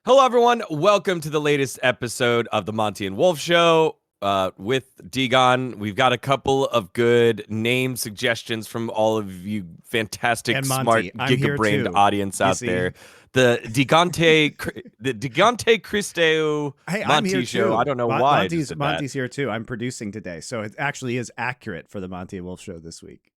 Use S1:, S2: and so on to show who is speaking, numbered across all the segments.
S1: Hello, everyone. Welcome to the latest episode of the Monte and Wolf Show with dGon. We've got a couple of good name suggestions from all of you fantastic,
S2: And
S1: smart,
S2: Monty, I'm here
S1: giga-brained
S2: too.
S1: audience
S2: You
S1: out
S2: see?
S1: there. The Digante Cristeo
S2: Hey, I'm
S1: Monte
S2: here
S1: Show.
S2: too.
S1: I don't know why I just
S2: Monty's
S1: did
S2: Monty's here too. I'm producing today, so it actually is accurate for the Monte and Wolf Show this week.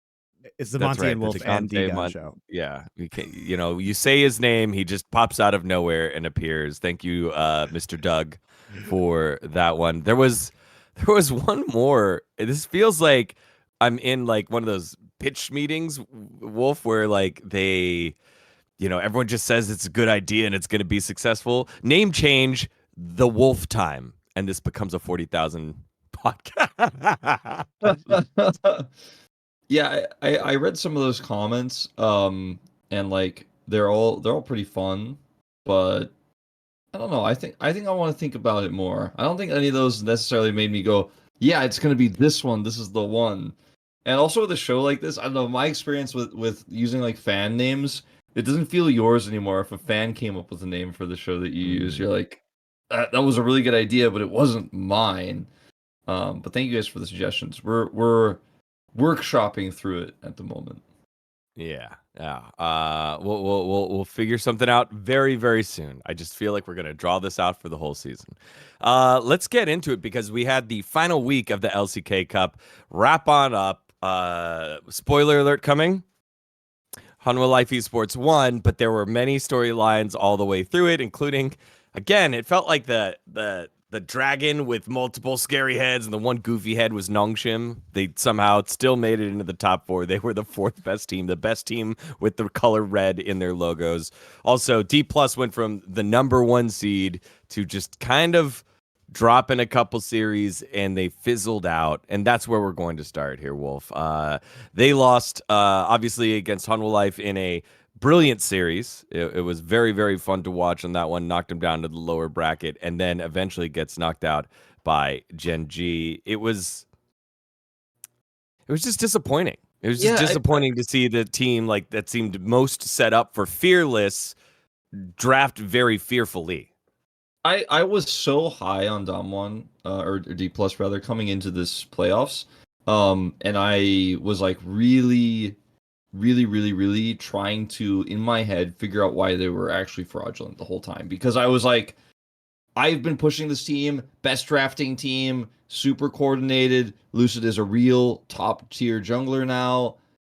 S2: It's the
S1: That's
S2: Monte
S1: right,
S2: and
S1: the
S2: Wolf and
S1: Digante
S2: dGon show.
S1: Yeah, you say his name, he just pops out of nowhere and appears. Thank you, Mr. Doug, for that one. There was one more. This feels like I'm in like one of those pitch meetings, Wolf, where like everyone just says it's a good idea and it's going to be successful. Name change, the Wolf Time, and this becomes a 40,000 podcast.
S3: Yeah, I read some of those comments, and like they're all pretty fun, but I don't know. I think I want to think about it more. I don't think any of those necessarily made me go, yeah, it's gonna be this one. This is the one. And also with a show like this, I don't know, my experience with using like fan names, it doesn't feel yours anymore. If a fan came up with a name for the show that you use, you're like, that was a really good idea, but it wasn't mine. But thank you guys for the suggestions. We're workshopping through it at the moment.
S1: Yeah. We'll figure something out very, very soon. I just feel like we're gonna draw this out for the whole season. Let's get into it because we had the final week of the LCK Cup wrap on up. Spoiler alert coming. Hanwha Life Esports won, but there were many storylines all the way through it, including, again, it felt like the dragon with multiple scary heads, and the one goofy head was Nongshim. They somehow still made it into the top 4. They were the 4th best team, the best team with the color red in their logos. Also, Dplus went from the #1 seed to just kind of dropping a couple series, and they fizzled out. And that's where we're going to start here, Wolf. They lost, obviously, against Hanwha Life in a brilliant series. It was very, very fun to watch on that one. Knocked him down to the lower bracket, and then eventually gets knocked out by GenG. It was just disappointing. It was just disappointing to see the team like that seemed most set up for fearless draft very fearfully.
S3: I was so high on Dom1 or Dplus rather coming into this playoffs, and I was like really trying to in my head figure out why they were actually fraudulent the whole time, because I was like, I've been pushing this team, best drafting team, super coordinated. Lucid is a real top tier jungler now.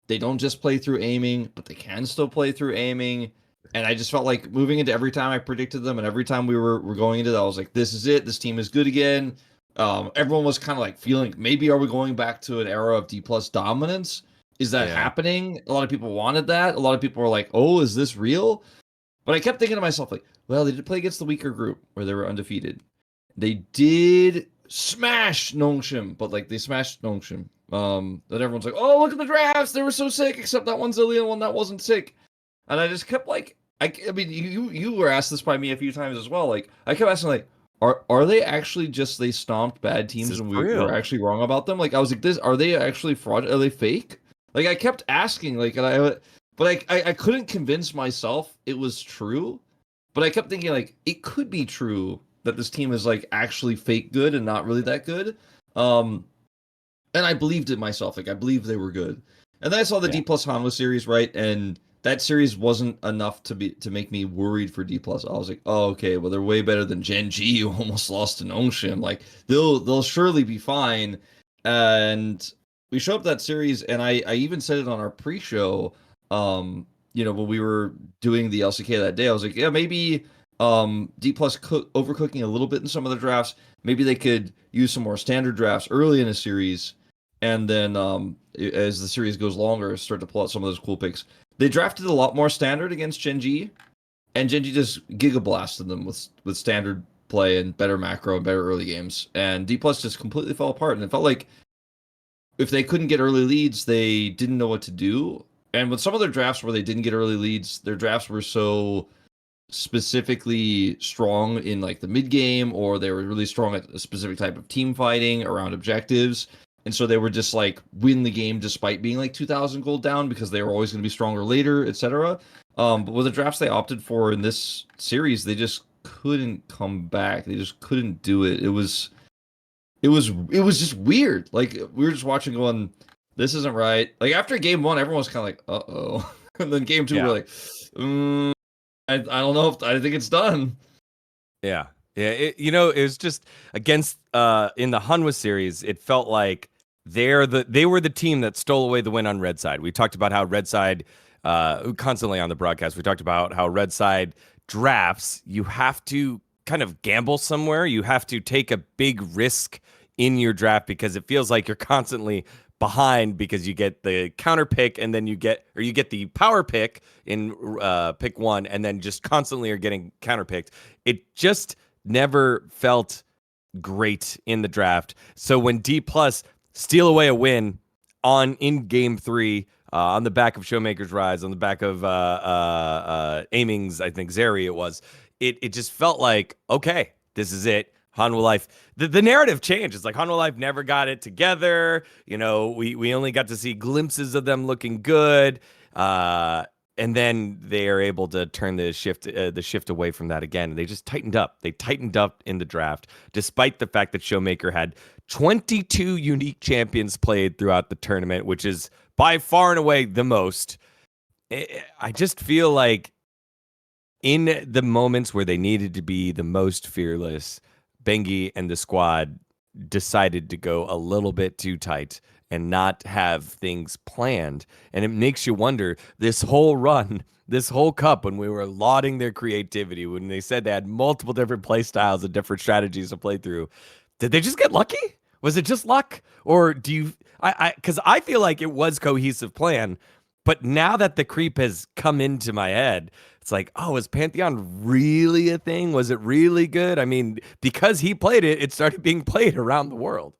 S3: They don't just play through aiming, but they can still play through aiming. And I just felt like moving into every time I predicted them, and every time we were going into that, I was like, this is it. This team is good again. Everyone was kind of like feeling, maybe are we going back to an era of Dplus dominance? Is that happening? A lot of people wanted that. A lot of people were like, oh, is this real? But I kept thinking to myself, like, well, they did play against the weaker group where they were undefeated. They did smash Nongshim, but like they smashed Nongshim. Then everyone's like, oh, look at the drafts. They were so sick, except that one Zillion one that wasn't sick. And I just kept like, I mean, you were asked this by me a few times as well. Like, I kept asking, like, are they actually just they stomped bad teams and we were actually wrong about them? Like, I was like, are they actually fraud? Are they fake? Like, I kept asking, like, and I couldn't convince myself it was true. But I kept thinking, like, it could be true that this team is like actually fake good and not really that good. And I believed it myself. Like, I believed they were good. And then I saw the Dplus Hanwha series, right? And that series wasn't enough to make me worried for Dplus. I was like, oh, okay, well, they're way better than GenG, who almost lost to Nongshim. Like, they'll surely be fine. And we showed up that series, and I even said it on our pre-show, when we were doing the LCK that day, I was like, yeah, maybe Dplus overcooking a little bit in some of the drafts. Maybe they could use some more standard drafts early in a series, and then as the series goes longer, start to pull out some of those cool picks. They drafted a lot more standard against GenG, and GenG just giga-blasted them with standard play and better macro and better early games. And Dplus just completely fell apart, and it felt like if they couldn't get early leads, they didn't know what to do. And with some of their drafts where they didn't get early leads, their drafts were so specifically strong in like the mid game, or they were really strong at a specific type of team fighting around objectives. And so they were just like win the game despite being like 2,000 gold down because they were always going to be stronger later, etc. But with the drafts they opted for in this series, they just couldn't come back. They just couldn't do it. It was just weird. Like we were just watching going, this isn't right. Like after game 1, everyone was kind of like, uh-oh. And then game 2, we're like, I don't know if I think it's done.
S1: Yeah. Yeah. It was just against in the Hanwha series, it felt like they were the team that stole away the win on Red Side. We talked about how Red Side constantly on the broadcast, we talked about how Red Side drafts, you have to kind of gamble somewhere. You have to take a big risk in your draft because it feels like you're constantly behind because you get the counter pick and then you get the power pick in pick 1 and then just constantly are getting counter picked. It just never felt great in the draft. So when Dplus steal away a win in game 3 on the back of Showmaker's Rise, on the back of Aiming's, I think Zeri it was, it just felt like, okay, this is it. Hanwha Life, the narrative changed. It's like Hanwha Life never got it together. We only got to see glimpses of them looking good. And then they are able to turn the shift away from that again. And they just tightened up. They tightened up in the draft, despite the fact that Showmaker had 22 unique champions played throughout the tournament, which is by far and away the most. I just feel like in the moments where they needed to be the most fearless, Bengi and the squad decided to go a little bit too tight and not have things planned. And it makes you wonder, this whole run, this whole cup, when we were lauding their creativity, when they said they had multiple different play styles and different strategies to play through, did they just get lucky? Was it just luck? Or do you, because I feel like it was cohesive plan, but now that the creep has come into my head, it's like, oh, is Pantheon really a thing? Was it really good? I mean, because he played it, it started being played around the world.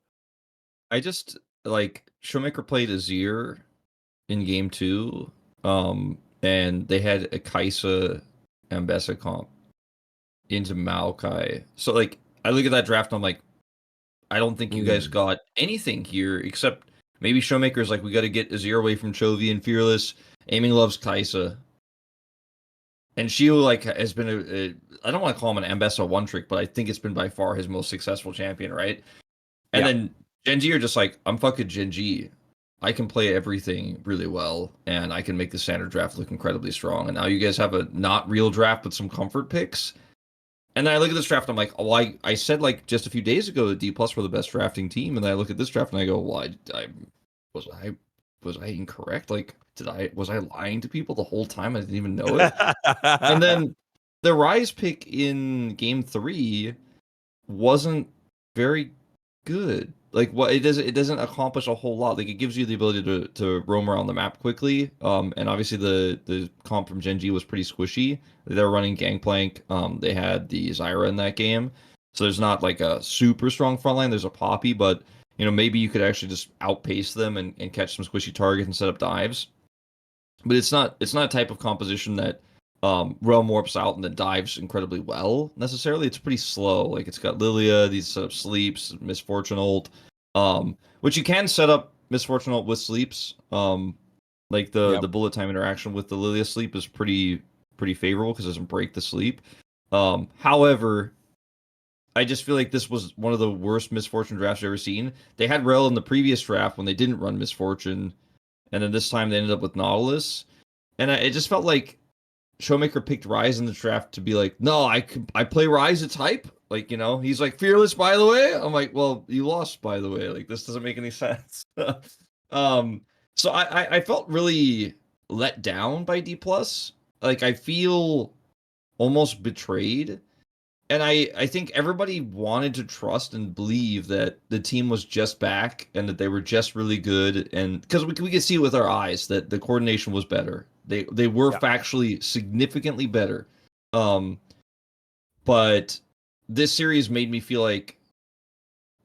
S3: I just, like, Showmaker played Azir in game 2, and they had a Kaisa and Bessa comp into Maokai. So, like, I look at that draft and I'm like, I don't think you guys got anything here except maybe Showmaker's like, we got to get Azir away from Chovy and Fearless. Aiming loves Kaisa. And Shio, like, has been I don't want to call him an Ambessa one trick, but I think it's been by far his most successful champion, right? And then GenG are just like, I'm fucking GenG. I can play everything really well, and I can make the standard draft look incredibly strong. And now you guys have a not real draft with some comfort picks. And then I look at this draft, and I'm like, oh, I said, like, just a few days ago that Dplus were the best drafting team, and then I look at this draft and I go, well, was I incorrect? Like, was I lying to people the whole time? I didn't even know it. And then the Rise pick in game 3 wasn't very good. Like, what it doesn't accomplish a whole lot. Like, it gives you the ability to roam around the map quickly. And obviously the comp from GenG was pretty squishy. They were running Gangplank. They had the Zyra in that game, so there's not like a super strong front line. There's a Poppy, but maybe you could actually just outpace them and catch some squishy targets and set up dives. But it's not a type of composition that Realm warps out and then dives incredibly well necessarily. It's pretty slow. Like, it's got Lilia, these set up sleeps, Misfortune ult, which you can set up Misfortune ult with sleeps. Like the bullet time interaction with the Lilia sleep is pretty favorable because it doesn't break the sleep. However, I just feel like this was one of the worst Misfortune drafts I've ever seen. They had Rel in the previous draft when they didn't run Misfortune, and then this time they ended up with Nautilus. And it just felt like Showmaker picked Rise in the draft to be like, no, I play Rise, it's hype. Like, he's like, Fearless, by the way. I'm like, well, you lost, by the way. Like, this doesn't make any sense. So I felt really let down by Dplus. Like, I feel almost betrayed. And I think everybody wanted to trust and believe that the team was just back and that they were just really good. And because we could see it with our eyes that the coordination was better. They were factually significantly better. But this series made me feel like,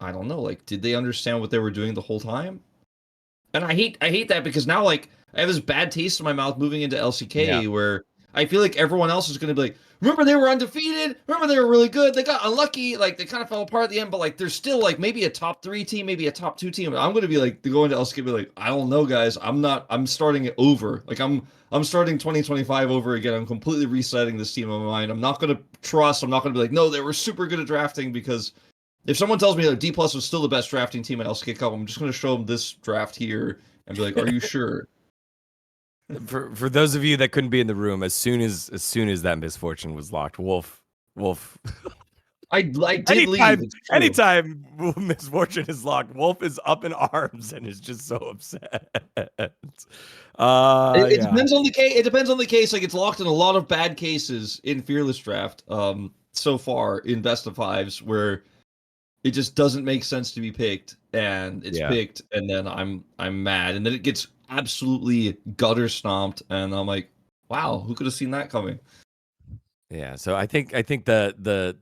S3: I don't know, like, did they understand what they were doing the whole time? And I hate that because now, like, I have this bad taste in my mouth moving into LCK where I feel like everyone else is going to be like, remember they were undefeated. Remember they were really good. They got unlucky. Like they kind of fell apart at the end, but like they're still like maybe a top 3 team, maybe a top 2 team. I'm going to be like going to LCK and be like, I don't know, guys. I'm starting it over. Like I'm starting 2025 over again. I'm completely resetting this team in my mind. I'm not going to trust. I'm not going to be like, no, they were super good at drafting, because if someone tells me that Dplus was still the best drafting team at LCK Cup, I'm just going to show them this draft here and be like, are you sure?
S1: For those of you that couldn't be in the room, as soon as that misfortune was locked, Wolf.
S3: I did leave. It's true.
S1: Anytime misfortune is locked, Wolf is up in arms and is just so upset.
S3: It depends on the case. It depends on the case. Like it's locked in a lot of bad cases in Fearless Draft. So far in Best of Fives, where it just doesn't make sense to be picked, and it's picked, and then I'm mad, and then it gets absolutely gutter stomped, and I'm like, wow, who could have seen that coming?
S1: Yeah, so I think the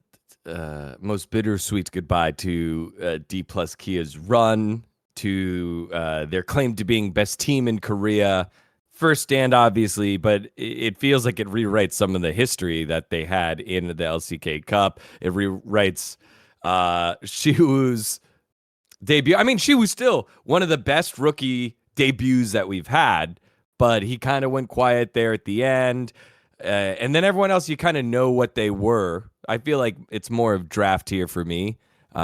S1: most bittersweet goodbye to Dplus Kia's run, to their claim to being best team in Korea. First stand, obviously, but it feels like it rewrites some of the history that they had in the LCK Cup. It rewrites Shiwoo's debut. I mean, Shiwoo's still one of the best rookie debuts that we've had, but he kind of went quiet there at the end. And then everyone else, you kind of know what they were. I feel like it's more of draft here for me.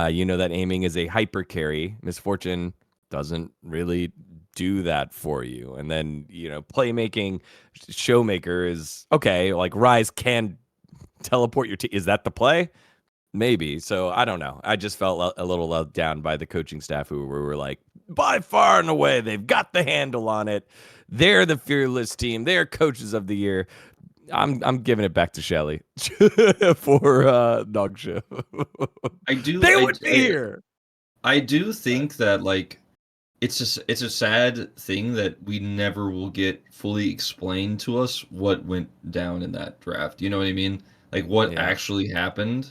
S1: You know that aiming is a hyper carry. Misfortune doesn't really do that for you. And then, playmaking, showmaker is okay. Like Rise can teleport your team. Is that the play? Maybe. So I don't know. I just felt a little let down by the coaching staff who were like, by far and away, they've got the handle on it. They're the fearless team. They're coaches of the year. I'm giving it back to Shelly for Nongshim. They would be here.
S3: I do think that like it's a sad thing that we never will get fully explained to us what went down in that draft. You know what I mean? Like what actually happened.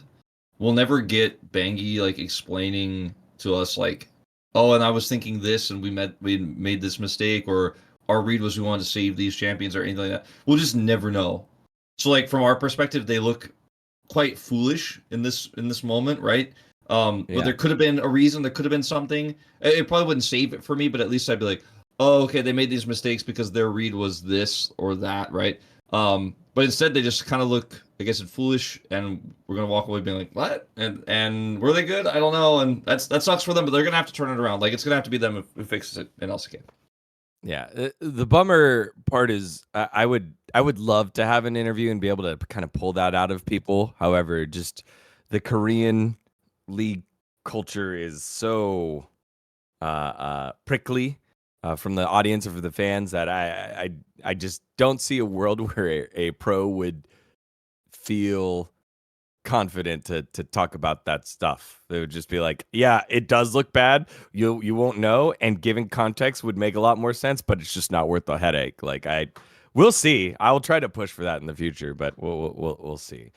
S3: We'll never get Bangi like explaining to us like, oh, and I was thinking this, and we made this mistake, or our read was we wanted to save these champions or anything like that. We'll just never know. So like from our perspective, they look quite foolish in this moment, right? But there could have been a reason. There could have been something. It probably wouldn't save it for me, but at least I'd be like, oh, okay, they made these mistakes because their read was this or that, right? But instead they just kind of look, I guess, foolish, and we're gonna walk away being like, what? And were they good? I don't know, and that sucks for them, but they're gonna have to turn it around. Like it's gonna have to be them who fixes it in LCK.
S1: Yeah, the bummer part is I would love to have an interview and be able to kind of pull that out of people. However, just the Korean league culture is so prickly from the audience or for the fans that I just don't see a world where a pro would feel confident to talk about that stuff. They would just be like, yeah, it does look bad. You won't know, and giving context would make a lot more sense, but it's just not worth the headache. Like we'll see. I will try to push for that in the future, but we'll see.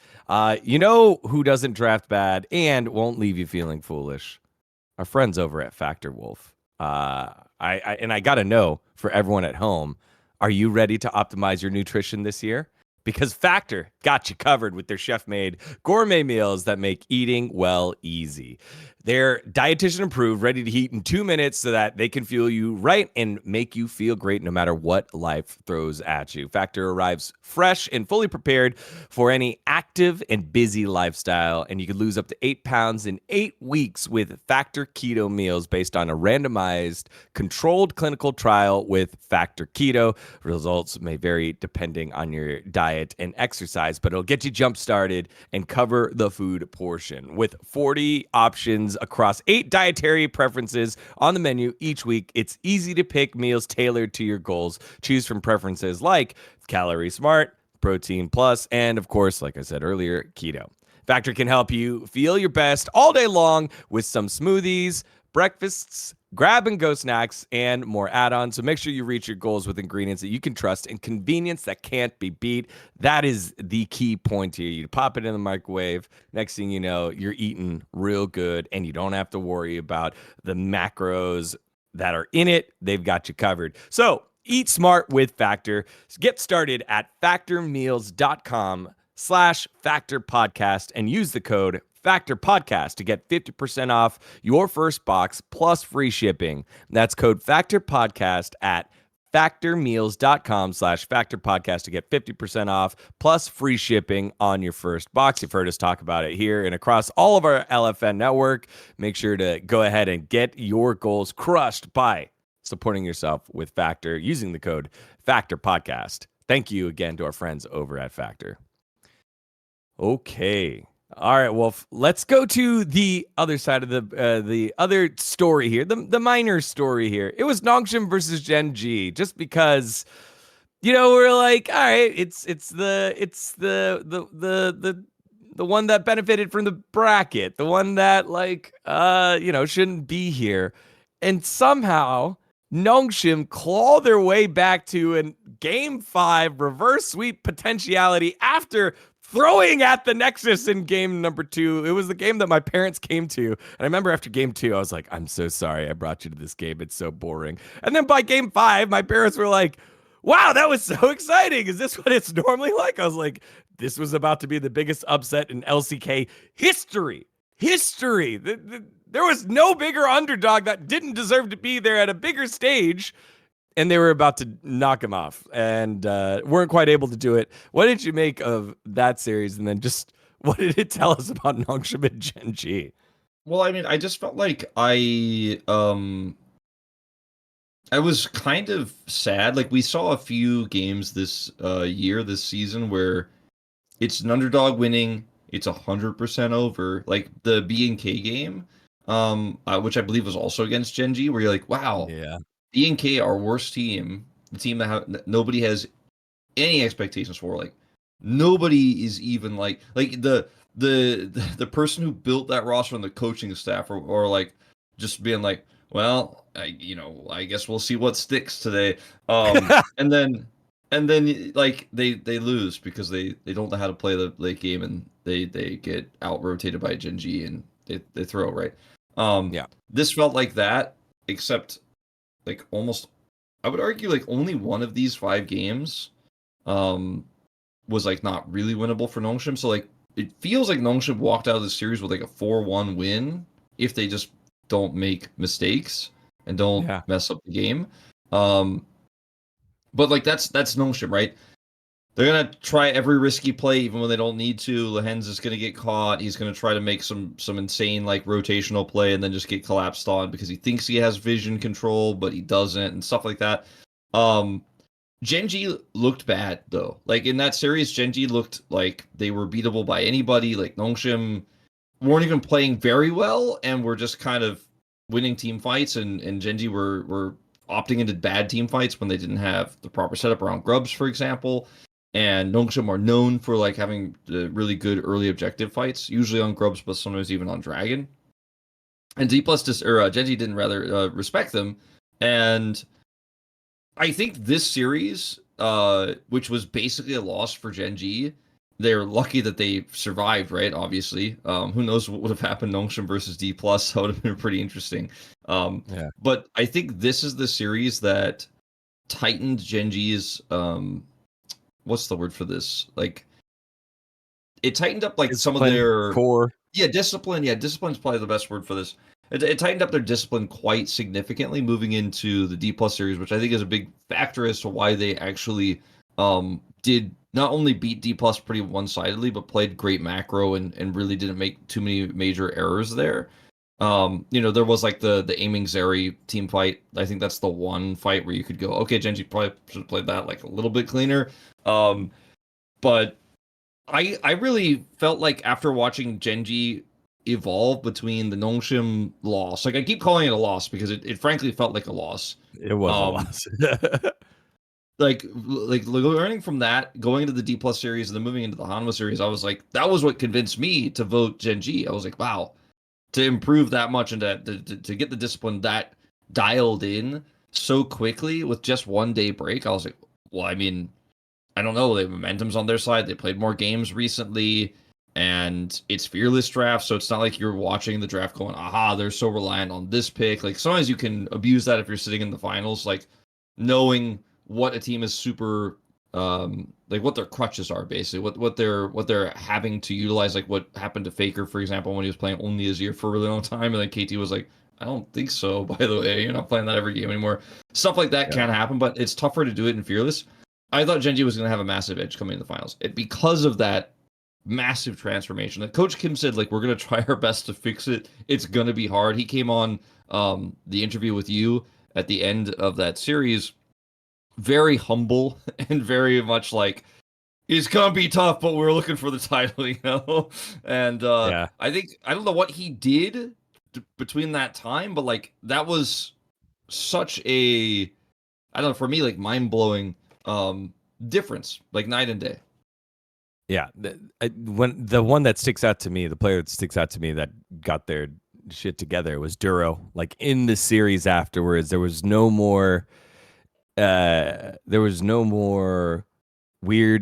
S1: You know who doesn't draft bad and won't leave you feeling foolish? Our friends over at Factor Wolf. I got to know, for everyone at home, are you ready to optimize your nutrition this year? Because Factor got you covered with their chef-made gourmet meals that make eating well easy. They're dietitian approved, ready to heat in 2 minutes so that they can fuel you right and make you feel great no matter what life throws at you. Factor arrives fresh and fully prepared for any active and busy lifestyle, and you can lose up to 8 pounds in 8 weeks with Factor Keto meals based on a randomized, controlled clinical trial with Factor Keto. Results may vary depending on your diet and exercise, but it'll get you jump-started and cover the food portion. With 40 options across 8 dietary preferences on the menu each week, it's easy to pick meals tailored to your goals. Choose from preferences like Calorie Smart, Protein Plus, and of course, like I said earlier, Keto. Factor can help you feel your best all day long with some smoothies, breakfasts, grab-and-go snacks, and more add-ons. So make sure you reach your goals with ingredients that you can trust and convenience that can't be beat. That is the key point here. You pop it in the microwave. Next thing you know, you're eating real good, and you don't have to worry about the macros that are in it. They've got you covered. So eat smart with Factor. Get started at factormeals.com factor podcast and use the code Factor Podcast to get 50% off your first box plus free shipping. That's code Factor Podcast at factormeals.com/Factor Podcast to get 50% off plus free shipping on your first box. You've heard us talk about it here and across all of our LFN network. Make sure to go ahead and get your goals crushed by supporting yourself with Factor using the code Factor Podcast. Thank you again to our friends over at Factor. Okay. All right, Wolf. Let's go to the other side of the other story here, the minor story here. It was Nongshim versus GenG, just because, we're like, all right, it's the one that benefited from the bracket, the one that shouldn't be here, and somehow Nongshim claw their way back to a Game 5 reverse sweep potentiality after throwing at the Nexus in game number 2. It was the game that my parents came to. And I remember after game 2, I was like, I'm so sorry I brought you to this game. It's so boring. And then by game 5, my parents were like, wow, that was so exciting. Is this what it's normally like? I was like, this was about to be the biggest upset in LCK history. There was no bigger underdog that didn't deserve to be there at a bigger stage. And they were about to knock him off and weren't quite able to do it. What did you make of that series? And then just what did it tell us about Nongshim and GenG?
S3: Well, I mean, I just felt like I was kind of sad. Like, we saw a few games this this season, where it's an underdog winning. It's 100% over. Like the B&K game, which I believe was also against GenG, where you're like, wow.
S1: Yeah.
S3: B&K, our worst team, the team that nobody has any expectations for. Like, nobody is even like the person who built that roster on the coaching staff, or like just being like, well, I guess we'll see what sticks today. and then like they lose because they don't know how to play the late game, and they get out rotated by GenG and they throw, right.
S1: Yeah.
S3: This felt like that, except like almost, I would argue, like only one of these 5 games was like not really winnable for Nongshim. So like it feels like Nongshim walked out of the series with like a 4-1 win if they just don't make mistakes and don't mess up the game. But like that's Nongshim, right? They're gonna try every risky play even when they don't need to. Lehens is gonna get caught. He's gonna try to make some insane like rotational play and then just get collapsed on because he thinks he has vision control, but he doesn't, and stuff like that. GenG looked bad though. Like in that series, GenG looked like they were beatable by anybody. Like Nongshim weren't even playing very well and were just kind of winning team fights, and GenG were opting into bad team fights when they didn't have the proper setup around Grubs, for example. And Nongshim are known for like having really good early objective fights, usually on Grubs, but sometimes even on Dragon. And Dplus GenG didn't rather respect them. And I think this series, which was basically a loss for GenG, they're lucky that they survived, right? Obviously, who knows what would have happened? Nongshim versus Dplus, that would have been pretty interesting. But I think this is the series that tightened GenG's what's the word for this? Like, it tightened up like
S1: Discipline,
S3: some of their
S1: core.
S3: Yeah, discipline. Yeah, discipline's probably the best word for this. It tightened up their discipline quite significantly moving into the Dplus series, which I think is a big factor as to why they actually did not only beat Dplus pretty one-sidedly, but played great macro and really didn't make too many major errors there. There was like the aiming Zeri team fight. I think that's the one fight where you could go, okay, GenG probably should have played that like a little bit cleaner. But I really felt like after watching GenG evolve between the Nongshim loss, like I keep calling it a loss because it frankly felt like a loss.
S1: It was a loss.
S3: like learning from that, going into the Dplus series and then moving into the Hanwha series, I was like, that was what convinced me to vote GenG. I was like, wow, to improve that much and to get the discipline that dialed in so quickly with just 1 day break, I was like, well, I mean, I don't know. The momentum's on their side. They played more games recently, and it's fearless draft, so it's not like you're watching the draft going, aha, they're so reliant on this pick. Like, sometimes you can abuse that if you're sitting in the finals, like knowing what a team is super like what their crutches are, basically what they're having to utilize, like what happened to Faker, for example, when he was playing only Azir for a really long time, and then KT was like, I don't think so, by the way, you're not playing that every game anymore. Stuff like that can happen, but it's tougher to do it in Fearless. I thought GenG was going to have a massive edge coming in the finals because of that massive transformation. Like Coach Kim said, like, we're going to try our best to fix it. It's going to be hard. He came on the interview with you at the end of that series, very humble and very much like, it's gonna be tough, but we're looking for the title, you know. And I think, I don't know what he did between that time, but like that was such a, I don't know, for me, like mind-blowing difference, like night and day.
S1: Yeah, when the one that sticks out to me, the player that sticks out to me that got their shit together was Duro. Like in the series afterwards, there was no more weird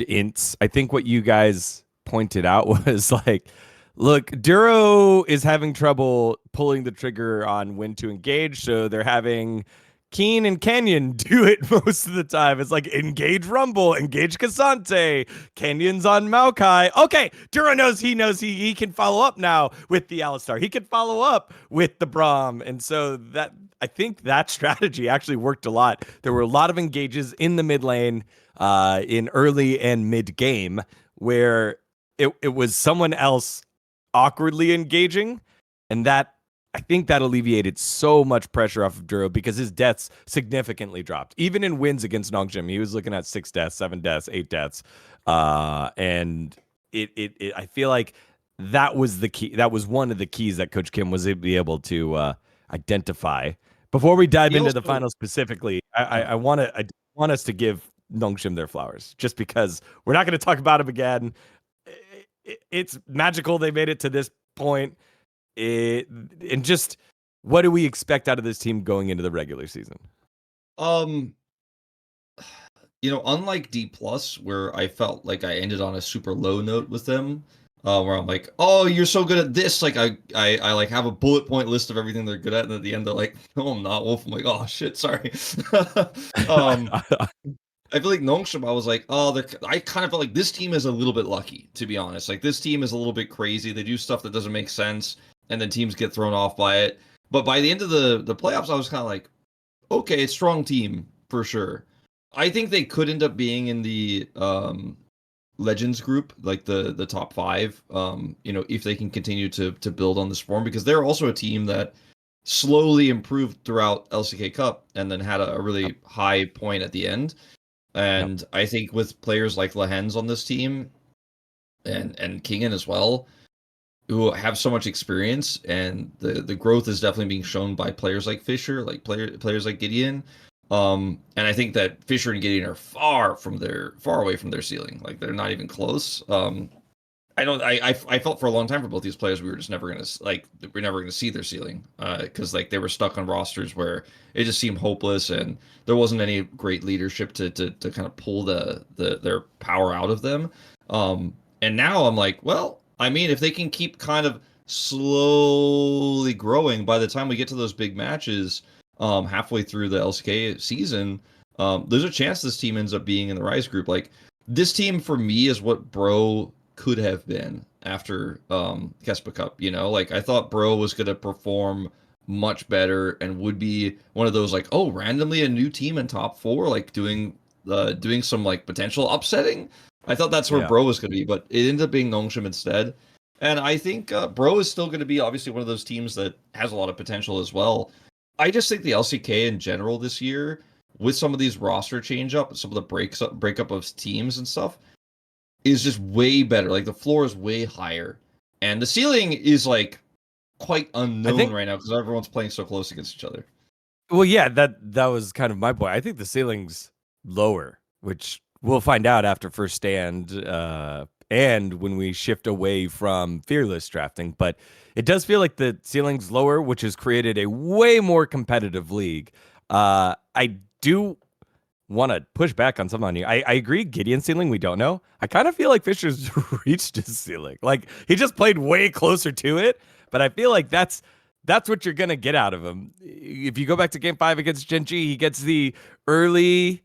S1: ints. I think what you guys pointed out was like, look, Duro is having trouble pulling the trigger on when to engage, so they're having Keen and Canyon do it most of the time. It's like engage Rumble, engage Cassante, Canyon's on Maokai. Okay, Duro knows he can follow up now with the Alistar. He can follow up with the Braum. And so that, I think that strategy actually worked a lot. There were a lot of engages in the mid lane in early and mid game where it was someone else awkwardly engaging, and that, I think that alleviated so much pressure off of Duro because his deaths significantly dropped. Even in wins against Nongshim, he was looking at 6 deaths, 7 deaths, 8 deaths. And I feel like that was the key. That was one of the keys that Coach Kim was able to identify. Before we dive into the final specifically, I want us to give Nongshim their flowers, just because we're not going to talk about him again. It's magical they made it to this point. And just, what do we expect out of this team going into the regular season?
S3: You know, unlike Dplus, where I felt like I ended on a super low note with them, where I'm like, oh, you're so good at this, like I like have a bullet point list of everything they're good at, and at the end they're like, no, I'm not, Wolf. I'm like, oh shit, sorry. I feel like Nongshim, I was like, oh, I kind of felt like this team is a little bit lucky, to be honest. Like, this team is a little bit crazy. They do stuff that doesn't make sense, and then teams get thrown off by it. But by the end of the playoffs, I was kind of like, okay, it's strong team, for sure. I think they could end up being in the Legends group, like the top 5, you know, if they can continue to build on this form, because they're also a team that slowly improved throughout LCK Cup, and then had a really high point at the end. And I think with players like Lehens on this team, and Kingen as well, who have so much experience, and the growth is definitely being shown by players like Fisher, like players like Gideon. And I think that Fisher and Gideon are far away from their ceiling. Like, they're not even close. I felt for a long time for both these players we were just never gonna see their ceiling, because like they were stuck on rosters where it just seemed hopeless, and there wasn't any great leadership to kind of pull their power out of them. And now I'm like, well, I mean, if they can keep kind of slowly growing, by the time we get to those big matches, halfway through the LCK season, there's a chance this team ends up being in the Rise group. Like, this team for me is what Bro could have been after Kespa Cup, you know? Like, I thought Bro was going to perform much better and would be one of those, like, oh, randomly a new team in top 4, like doing some like potential upsetting. I thought that's where Bro was going to be, but it ended up being Nongshim instead. And I think Bro is still going to be obviously one of those teams that has a lot of potential as well. I just think the LCK in general this year, with some of these roster change up, some of the breakup of teams and stuff, is just way better. Like, the floor is way higher, and the ceiling is like quite unknown right now because everyone's playing so close against each other.
S1: Well, yeah, that was kind of my point. I think the ceiling's lower, which we'll find out after first stand, and when we shift away from fearless drafting. But it does feel like the ceiling's lower, which has created a way more competitive league. I do want to push back on something on you. I agree, Gideon's ceiling, we don't know. I kind of feel like Fisher's reached his ceiling. Like, he just played way closer to it, but I feel like that's what you're going to get out of him. If you go back to game 5 against GenG, he gets the early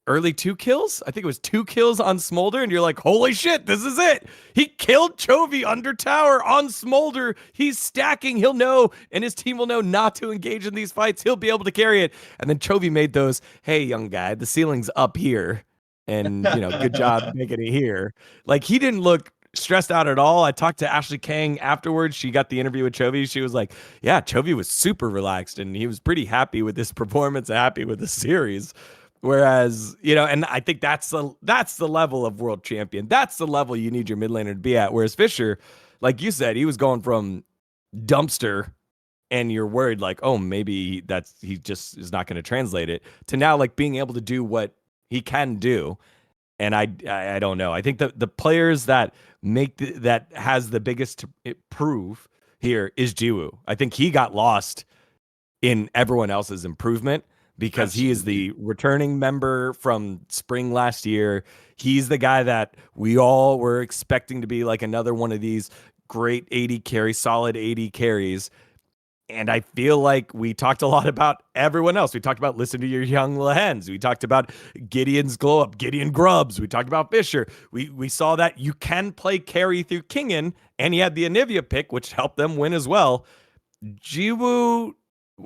S1: early 2 kills. I think it was 2 kills on Smolder, and you're like, holy shit, this is it. He killed Chovy under tower on Smolder. He's stacking. He'll know, and his team will know not to engage in these fights. He'll be able to carry it. And then Chovy made those, hey, young guy, the ceiling's up here. And, good job making it here. Like, he didn't look stressed out at all. I talked to Ashley Kang afterwards. She got the interview with Chovy. She was like, yeah, Chovy was super relaxed, and he was pretty happy with his performance, happy with the series. Whereas, and I think that's the level of world champion. That's the level you need your mid laner to be at. Whereas Fisher, like you said, he was going from dumpster, and you're worried like, oh, maybe he just is not going to translate it, to now like being able to do what he can do. And I don't know. I think the players that that has the biggest prove here is Jiwoo. I think he got lost in everyone else's improvement, because Absolutely. He is the returning member from spring last year. He's the guy that we all were expecting to be like another one of these great 80 carry, solid 80 carries. And I feel like we talked a lot about everyone else. We talked about listen to your young Lehens. We talked about Gideon's glow up, Gideon Grubbs. We talked about Fisher. We saw that you can play carry through Kingen, and he had the Anivia pick, which helped them win as well. Jiwoo,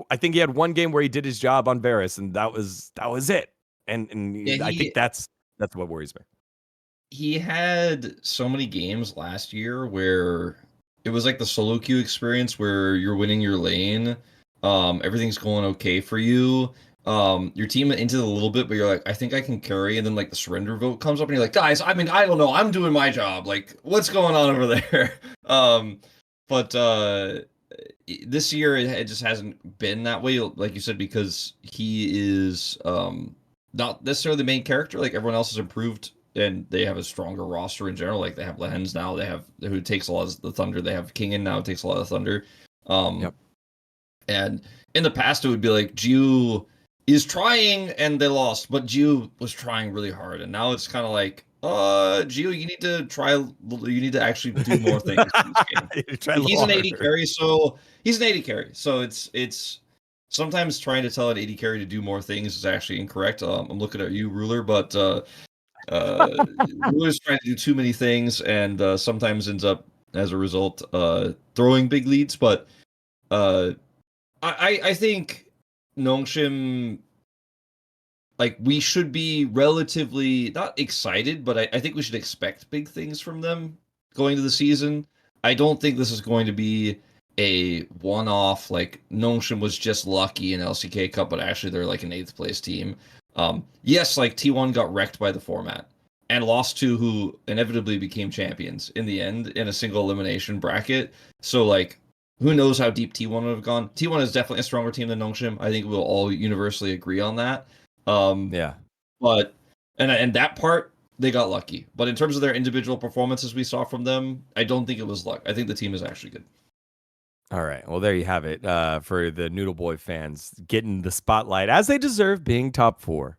S1: I think he had one game where he did his job on Varus, and that was it. And yeah, I think that's what worries me.
S3: He had so many games last year where it was like the solo queue experience where you're winning your lane, everything's going okay for you. Your team into a little bit, but you're like, I think I can carry, and then like the surrender vote comes up, and you're like, guys, I don't know, I'm doing my job. Like, what's going on over there? But this year it just hasn't been that way, like you said, because he is not necessarily the main character. Like, everyone else has improved, and they have a stronger roster in general. Like, they have Lehens now, they have who takes a lot of the thunder, they have Kingen now who takes a lot of thunder. Yep. And in the past it would be like Jiu is trying and they lost, but Jiu was trying really hard, and now it's kind of like, Jiu, you need to try. You need to actually do more things. He's an 80 carry, so it's sometimes trying to tell an 80 carry to do more things is actually incorrect. I'm looking at you, Ruler, but Ruler's trying to do too many things, and sometimes ends up as a result throwing big leads. But I think Nongshim, like, we should be relatively not excited, but I think we should expect big things from them going to the season. I don't think this is going to be a one-off, like Nongshim was just lucky in LCK Cup, but actually they're like an 8th place team. Yes, like T1 got wrecked by the format and lost to who inevitably became champions in the end in a single elimination bracket. So like, who knows how deep T1 would have gone. T1 is definitely a stronger team than Nongshim. I think we'll all universally agree on that.
S1: Yeah.
S3: But and that part, they got lucky. But in terms of their individual performances we saw from them, I don't think it was luck. I think the team is actually good.
S1: All right. Well, there you have it. For the Noodle Boy fans, getting the spotlight as they deserve, being top 4.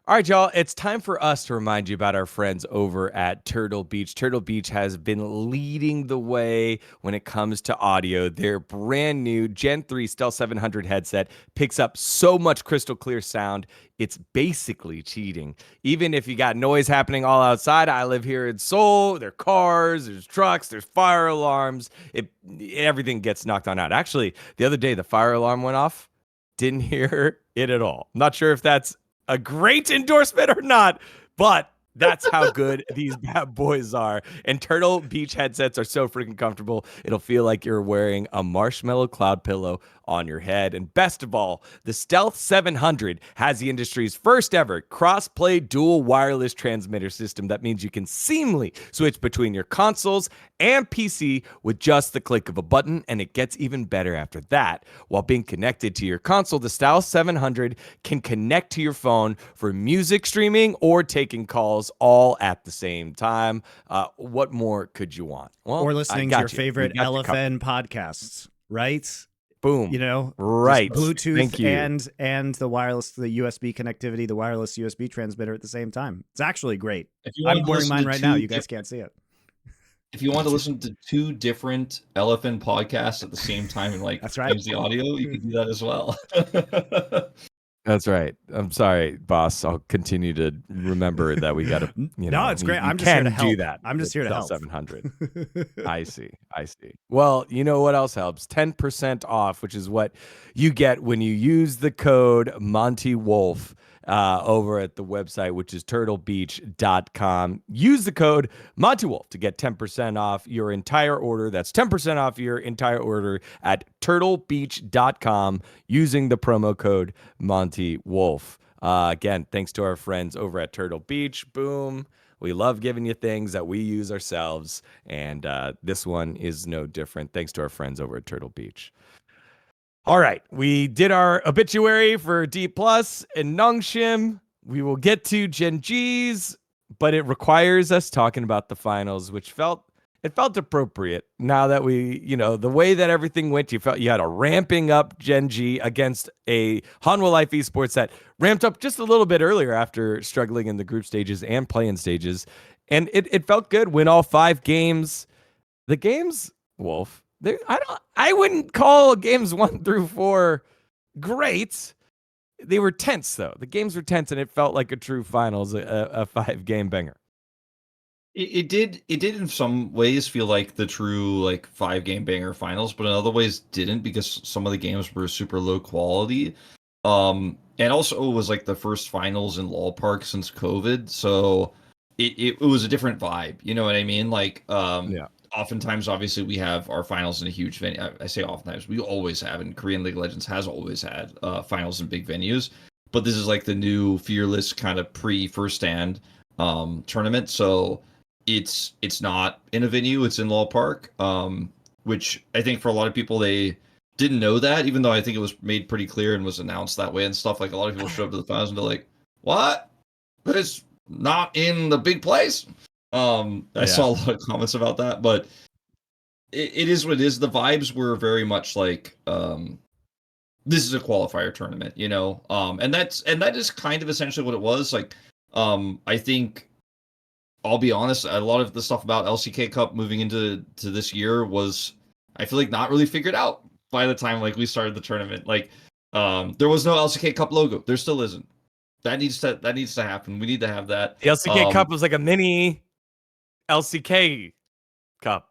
S1: All right, y'all, it's time for us to remind you about our friends over at Turtle Beach. Turtle Beach has been leading the way when it comes to audio. Their brand new Gen 3 Stealth 700 headset picks up so much crystal clear sound, it's basically cheating. Even if you got noise happening all outside, I live here in Seoul, there are cars, there's trucks, there's fire alarms, everything gets knocked on out. Actually, the other day, the fire alarm went off, didn't hear it at all. Not sure if that's a great endorsement or not, but that's how good these bad boys are. And Turtle Beach headsets are so freaking comfortable. It'll feel like you're wearing a marshmallow cloud pillow on your head. And best of all, the Stealth 700 has the industry's first ever cross-play dual wireless transmitter system. That means you can seamlessly switch between your consoles and PC with just the click of a button, and it gets even better after that. While being connected to your console, the Stealth 700 can connect to your phone for music streaming or taking calls all at the same time. What more could you want? Well,
S2: or listening to your favorite LFN podcasts, right?
S1: Boom.
S2: Right. Bluetooth and the wireless, the USB connectivity, the wireless USB transmitter at the same time. It's actually great. I'm wearing mine right now. You guys can't see it.
S3: If you want to listen to 2 different LFN podcasts at the same time and like
S2: that's right,
S3: use the audio, you can do that as well.
S1: That's right. I'm sorry, boss. I'll continue to remember that we got to,
S2: No, it's great.
S1: we
S2: I'm just here to
S1: can
S2: help.
S1: do that.
S2: I'm just here to help.
S1: 700. I see. I see. Well, you know what else helps? 10% off, which is what you get when you use the code Monte Wolf over at the website, which is turtlebeach.com. Use the code Monte Wolf to get 10% off your entire order. That's 10% off your entire order at turtlebeach.com using the promo code Monte Wolf. Again, thanks to our friends over at Turtle Beach. Boom. We love giving you things that we use ourselves, and this one is no different. Thanks to our friends over at Turtle Beach. All right, we did our obituary for Dplus and Nongshim. We will get to GenG's, but it requires us talking about the finals, which felt appropriate now that we, the way that everything went. You felt you had a ramping up GenG against a Hanwha Life Esports that ramped up just a little bit earlier after struggling in the group stages and play-in stages, and it felt good. Win all 5 games. The games, Wolf. I wouldn't call games 1 through 4 great. They were tense though. The games were tense, and it felt like a true finals, a 5-game banger.
S3: It did in some ways feel like the true 5-game banger finals, but in other ways didn't, because some of the games were super low quality. And also it was the first finals in LoLEsports since COVID, so it was a different vibe. You know what I mean? Yeah. Oftentimes, obviously, we have our finals in a huge venue. I say oftentimes, we always have, and Korean League of Legends has always had finals in big venues. But this is the new Fearless kind of pre-first stand tournament. So it's not in a venue, it's in LoLEsports, which I think for a lot of people, they didn't know that, even though I think it was made pretty clear and was announced that way and stuff. A lot of people show up to the finals and they're like, what? But it's not in the big place? I saw a lot of comments about that, but it is what it is. The vibes were very much this is a qualifier tournament, and that is kind of essentially what it was. I think, I'll be honest, a lot of the stuff about LCK Cup moving into this year was, I feel not really figured out by the time we started the tournament. There was no LCK Cup logo. There still isn't. That needs to happen. We need to have that.
S1: The LCK Cup was like a mini LCK Cup.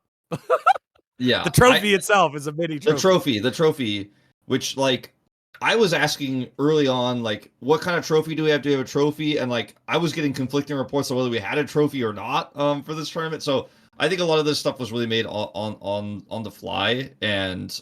S3: Yeah.
S1: The trophy itself is a mini trophy.
S3: The trophy, which I was asking early on, what kind of trophy do we have? Do we have a trophy? And I was getting conflicting reports on whether we had a trophy or not for this tournament. So I think a lot of this stuff was really made on the fly, and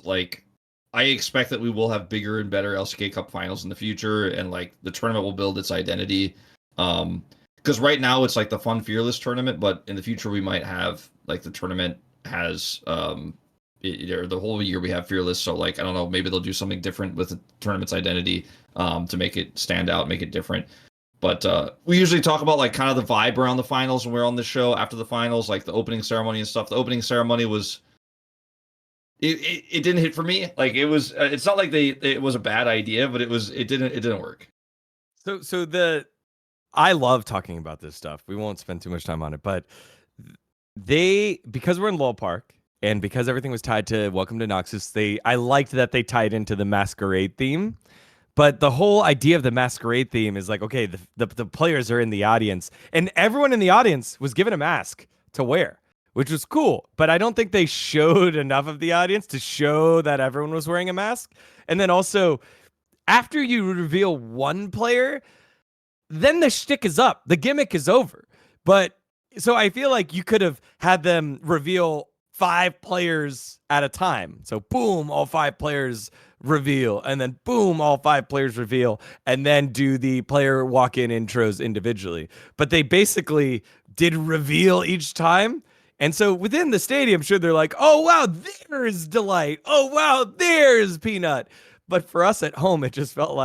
S3: I expect that we will have bigger and better LCK Cup finals in the future, and the tournament will build its identity. Because right now it's the fun Fearless tournament, but in the future we might have the tournament has or the whole year we have Fearless. So I don't know, maybe they'll do something different with the tournament's identity to make it stand out, make it different. But we usually talk about kind of the vibe around the finals when we're on the show after the finals, the opening ceremony and stuff. The opening ceremony was it didn't hit for me. It was it's not it was a bad idea, but it didn't work.
S1: So I love talking about this stuff. We won't spend too much time on it, but because we're in LoLEsports and because everything was tied to Welcome to Noxus, I liked that they tied into the Masquerade theme. But the whole idea of the Masquerade theme is okay, the players are in the audience, and everyone in the audience was given a mask to wear, which was cool. But I don't think they showed enough of the audience to show that everyone was wearing a mask. And then also, after you reveal one player, then the shtick is up. The gimmick is over. But so I feel you could have had them reveal 5 players at a time. So boom, all 5 players reveal, and then boom, all 5 players reveal, and then do the player walk-in intros individually. But they basically did reveal each time. And so within the stadium, sure, they're oh, wow, there's Delight. Oh, wow, there's Peanut. But for us at home, it just felt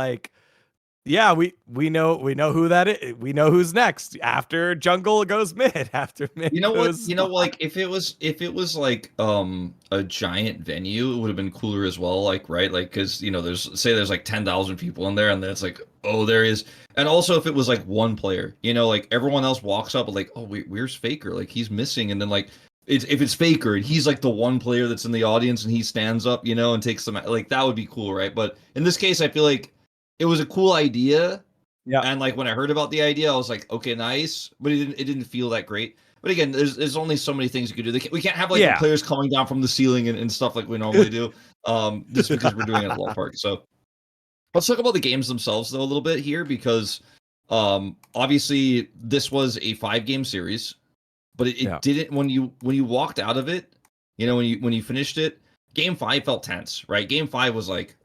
S1: yeah, we know who that is. We know who's next after jungle goes mid. After mid,
S3: you know what? If it was a giant venue, it would have been cooler as well. Right, because there's 10,000 people in there, and then it's oh, there is. And also, if it was one player, everyone else walks up, oh, where's Faker? He's missing, and then if it's Faker and he's the one player that's in the audience and he stands up, and takes them, that would be cool, right? But in this case, I feel it was a cool idea.
S1: Yeah.
S3: And like when I heard about the idea, I was like, okay, nice. But it didn't feel that great. But again, there's only so many things you could do. We can't have like the players coming down from the ceiling and stuff like we normally do. Just because we're doing it at LoL Park. So let's talk about the games themselves though a little bit here, because obviously this was a 5-game series, but it didn't, when you walked out of it, you know, when you finished it, game 5 felt tense, right? Game 5 was like,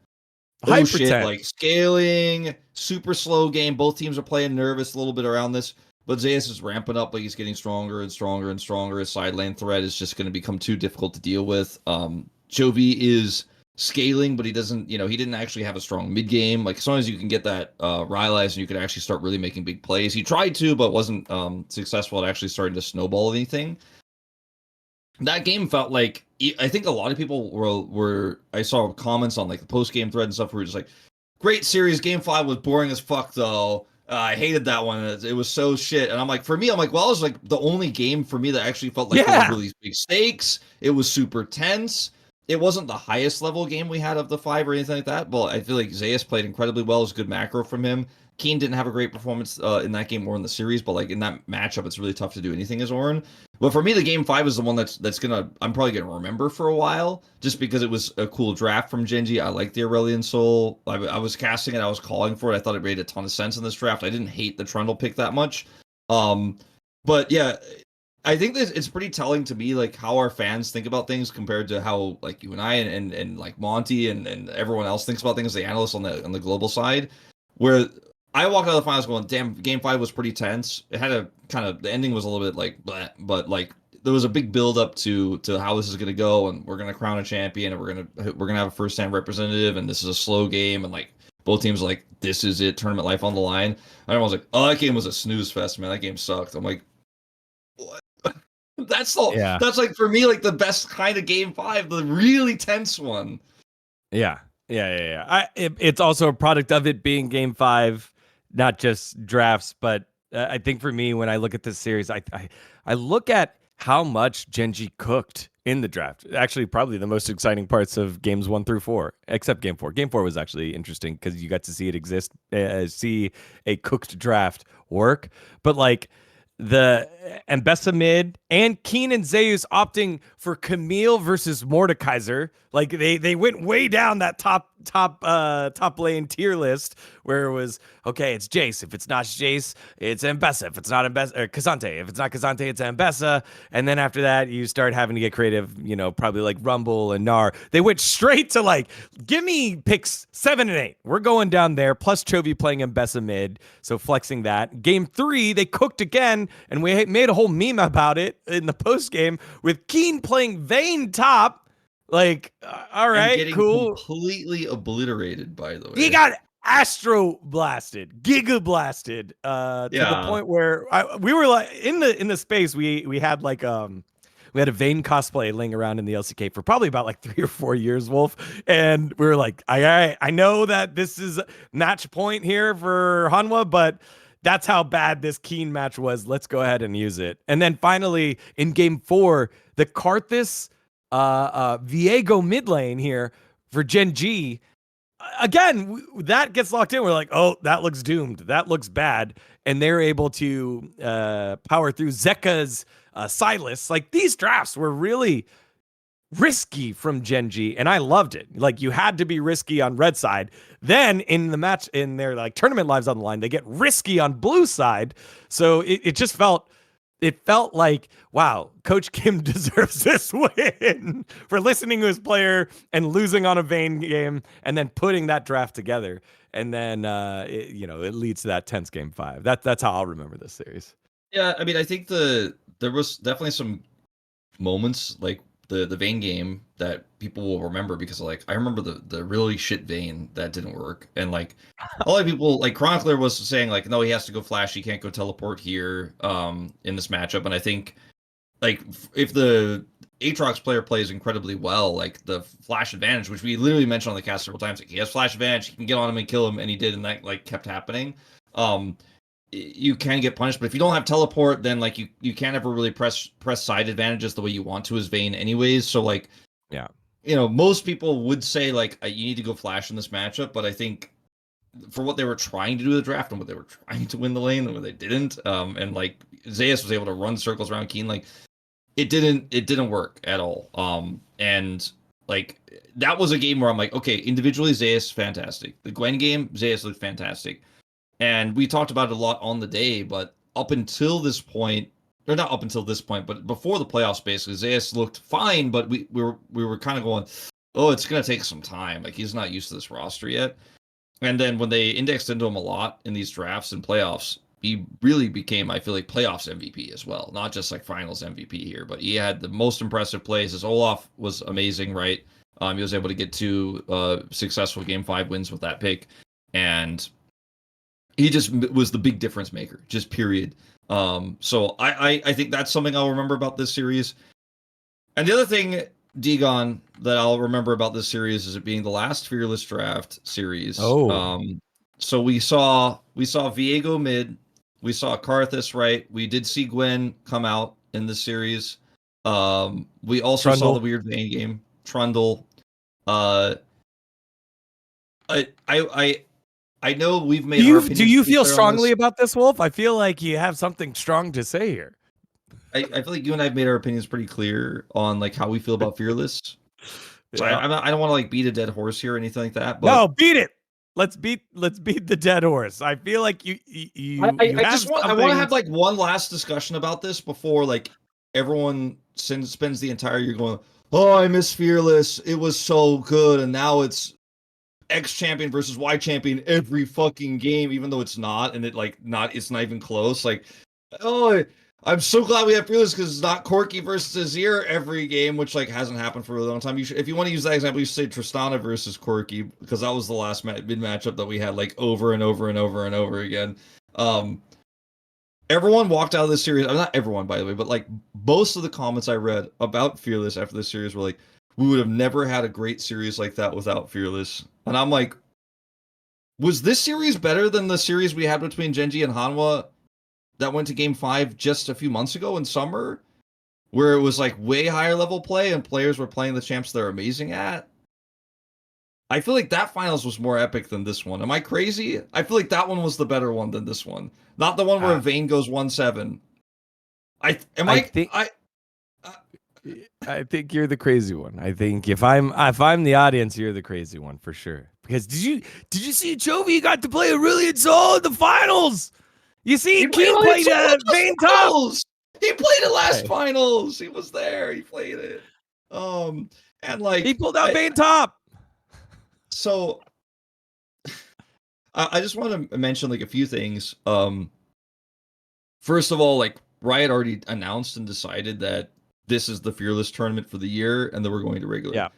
S3: oh shit, like scaling, super slow game. Both teams are playing nervous a little bit around this, but Zeus is ramping up, like he's getting stronger and stronger and stronger. His side lane threat is just going to become too difficult to deal with. Jovi is scaling, but he doesn't, you know, he didn't actually have a strong mid game. Like as long as you can get that Rylai's and you can actually start really making big plays. He tried to, but wasn't successful at actually starting to snowball anything. That game felt like, I think a lot of people were I saw comments on like the post game thread and stuff where just like, great series, game 5 was boring as fuck though. I hated that one. It was so shit. And I'm like, for me, I'm like, well, it was like the only game for me that actually felt like there were really big stakes. It was super tense. It wasn't the highest level game we had of the 5 or anything like that, but I feel like Zeus played incredibly well. It was good macro from him. Keen didn't have a great performance in that game or in the series, but like in that matchup, it's really tough to do anything as Orin. But for me, the game 5 is the one that's I'm probably gonna remember for a while, just because it was a cool draft from GenG. I like the Aurelion Soul. I was casting it. I was calling for it. I thought it made a ton of sense in this draft. I didn't hate the Trundle pick that much. But yeah, I think that it's pretty telling to me, like how our fans think about things compared to how like you and I and like Monte and everyone else thinks about things, the analysts on the global side, where I walked out of the finals going, damn, game 5 was pretty tense. It had a kind of, the ending was a little bit like, bleh, but like there was a big build up to how this is going to go, and we're going to crown a champion, and we're going to have a first time representative, and this is a slow game, and like both teams are like, this is it, tournament life on the line. And everyone was like, oh, that game was a snooze fest, man. That game sucked. I'm like, what? That's like for me like the best kind of game 5, the really tense one.
S1: Yeah. It's also a product of it being game 5, not just drafts, but I think for me, when I look at this series, I look at how much GenG cooked in the draft. Actually, probably the most exciting parts of games 1 through 4, except game 4. Game 4 was actually interesting because you got to see it exist, see a cooked draft work. But like the Mbessa mid and Keen and Zeus opting for Camille versus Mordekaiser. Like they went way down that top lane tier list where it was, okay, it's Jace. If it's not Jace, it's Mbessa. If it's not Mbessa, or Kazante. If it's not Kazante, it's Mbessa. And then after that, you start having to get creative, you know, probably like Rumble and Gnar. They went straight to like, give me picks 7 and 8. We're going down there, plus Chovy playing Mbessa mid, so flexing that. Game 3, they cooked again, and we made a whole meme about it in the post game with Keen playing Vayne top. Like, all right,
S3: and getting
S1: cool.
S3: Completely obliterated, by the way.
S1: He got astro blasted, giga blasted, to the point where we were like in the space. We had like we had a Vayne cosplay laying around in the LCK for probably about like 3 or 4 years, Wolf, and we were like, I know that this is match point here for Hanwha, but that's how bad this Keen match was. Let's go ahead and use it. And then finally in game 4, the Karthus Viego mid lane here for GenG. Again, that gets locked in. We're like, oh, that looks doomed. That looks bad. And they're able to power through Zeka's Silas. Like, these drafts were really risky from GenG, and I loved it. Like, you had to be risky on red side. Then in the match, in their like tournament lives on the line, they get risky on blue side. So it just felt like, wow, Coach Kim deserves this win for listening to his player and losing on a Vayne game and then putting that draft together. And then, it leads to that tense game 5. That's how I'll remember this series.
S3: Yeah, I mean, I think there was definitely some moments like the Vayne game that people will remember, because like I remember the really shit Vayne that didn't work, and like a lot of people, like Chronicler was saying like, no, he has to go flash, he can't go teleport here in this matchup. And I think like if the Aatrox player plays incredibly well, like the flash advantage, which we literally mentioned on the cast several times, like he has flash advantage, he can get on him and kill him, and he did, and that like kept happening. You can get punished, but if you don't have teleport, then like you can't ever really press side advantages the way you want to as Vayne anyways. So like,
S1: yeah,
S3: most people would say like you need to go flash in this matchup, but I think for what they were trying to do the draft and what they were trying to win the lane and what they didn't. And like Zayas was able to run circles around Keen, like it didn't work at all. And like that was a game where I'm like, okay, individually Zayas fantastic. The Gwen game, Zayas looked fantastic. And we talked about it a lot on the day, but up until this point, or not up until this point, but before the playoffs, basically, Zayas looked fine, but we were kind of going, oh, it's gonna take some time. Like he's not used to this roster yet. And then when they indexed into him a lot in these drafts and playoffs, he really became, I feel like, playoffs MVP as well. Not just like finals MVP here, but he had the most impressive plays. His Olaf was amazing, right? He was able to get 2 successful Game 5 wins with that pick. And he just was the big difference maker, just period. So I think that's something I'll remember about this series. And the other thing, dGon, that I'll remember about this series is it being the last Fearless Draft series.
S1: Oh.
S3: So we saw Viego mid, we saw Karthus, right? We did see Gwen come out in this series. We also saw the weird Vayne game, Trundle. I know we've made.
S1: Do you feel strongly about this, Wolf? I feel like you have something strong to say here.
S3: I feel like you and I have made our opinions pretty clear on like how we feel about Fearless. So I don't want to like beat a dead horse here or anything like that. But
S1: no, beat it. Let's beat the dead horse. I feel like you
S3: I want to have like one last discussion about this before like everyone spends the entire year going, oh, I miss Fearless. It was so good, and now it's X champion versus Y champion every fucking game, even though it's not, and it's not even close. Like, oh, I'm so glad we have Fearless because it's not Corki versus Azir every game, which like hasn't happened for a long time. If you want to use that example, you say Tristana versus Corki because that was the last mid matchup that we had like over and over and over and over again. Everyone walked out of this series. Not everyone, by the way, but like most of the comments I read about Fearless after this series were like, we would have never had a great series like that without Fearless. And I'm like, was this series better than the series we had between GenG and Hanwha that went to Game 5 just a few months ago in summer? Where it was like way higher level play and players were playing the champs they're amazing at? I feel like that finals was more epic than this one. Am I crazy? I feel like that one was the better one than this one. Not the one where Vayne goes 1-7. I
S1: think you're the crazy one. I think if I'm the audience, you're the crazy one for sure. Because did you see Chovy got to play Aurelion Sol in the finals? You see, King played Vayne top.
S3: He played it last finals. He was there. He played it. And like
S1: he pulled out Vayne top.
S3: So I just want to mention like a few things. First of all, like Riot already announced and decided that this is the Fearless tournament for the year, and then we're going to regular.
S1: Yeah.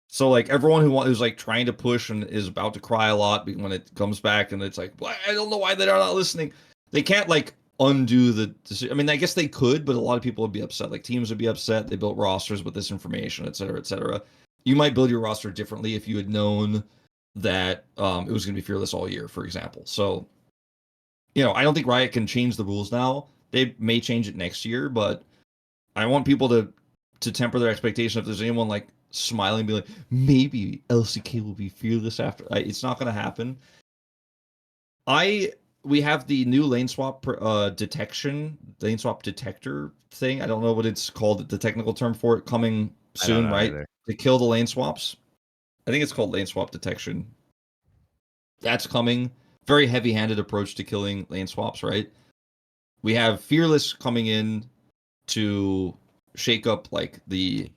S3: So like everyone who's like trying to push and is about to cry a lot when it comes back, and it's like, I don't know why they're not listening. They can't like undo the decision. I mean, I guess they could, but a lot of people would be upset. Like teams would be upset. They built rosters with this information, et cetera, et cetera. You might build your roster differently if you had known that it was going to be Fearless all year, for example. So, I don't think Riot can change the rules now. They may change it next year, but I want people to temper their expectation. If there's anyone like smiling, be like, maybe LCK will be Fearless after. It's not going to happen. We have the new lane swap lane swap detector thing. I don't know what it's called, the technical term for it, coming soon, right? Either. To kill the lane swaps. I think it's called lane swap detection. That's coming. Very heavy-handed approach to killing lane swaps, right? We have Fearless coming in to shake up like the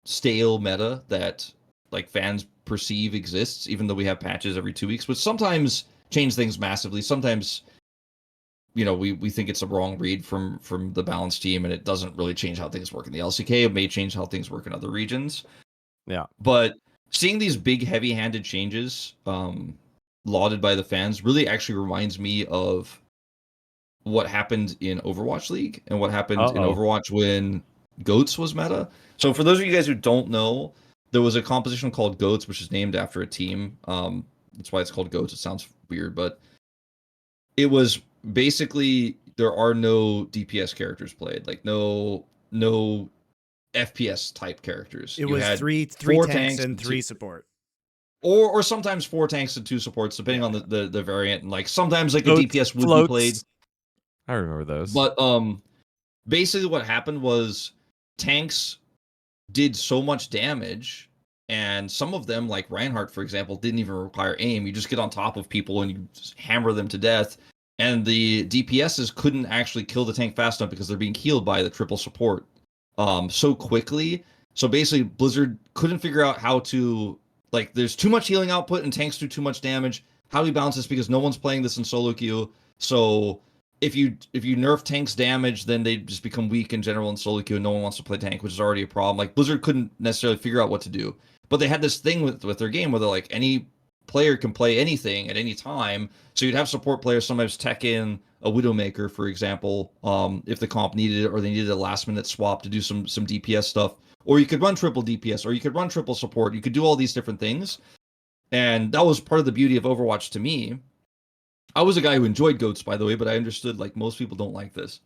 S3: stale meta that like fans perceive exists, even though we have patches every 2 weeks, which sometimes change things massively. Sometimes, we think it's a wrong read from the balance team, and it doesn't really change how things work in the LCK. It may change how things work in other regions.
S1: Yeah.
S3: But seeing these big, heavy-handed changes lauded by the fans really actually reminds me of what happened in Overwatch League and what happened in Overwatch when GOATS was meta. So for those of you guys who don't know, there was a composition called GOATS, which is named after a team. That's why it's called GOATS. It sounds weird, but it was basically there are no DPS characters played, like no FPS type characters.
S2: It was three tanks and 3 support.
S3: or sometimes 4 tanks and 2 supports, depending on the variant. And like sometimes like a
S1: Floats,
S3: DPS would
S1: floats.
S3: be played.
S1: I remember those.
S3: But basically what happened was tanks did so much damage, and some of them, like Reinhardt, for example, didn't even require aim. You just get on top of people and you just hammer them to death. And the DPSs couldn't actually kill the tank fast enough because they're being healed by the triple support so quickly. So basically, Blizzard couldn't figure out how to, like, there's too much healing output and tanks do too much damage. How do we balance this? Because no one's playing this in solo queue. So if you nerf tanks damage, then they just become weak in general in solo queue, and no one wants to play tank, which is already a problem. Like, Blizzard couldn't necessarily figure out what to do. But they had this thing with their game where they're like, any player can play anything at any time. So you'd have support players sometimes tech in a Widowmaker, for example, if the comp needed it, or they needed a last minute swap to do some DPS stuff. Or you could run triple DPS, or you could run triple support. You could do all these different things. And that was part of the beauty of Overwatch to me. I was a guy who enjoyed goats, by the way, but I understood like most people don't like this.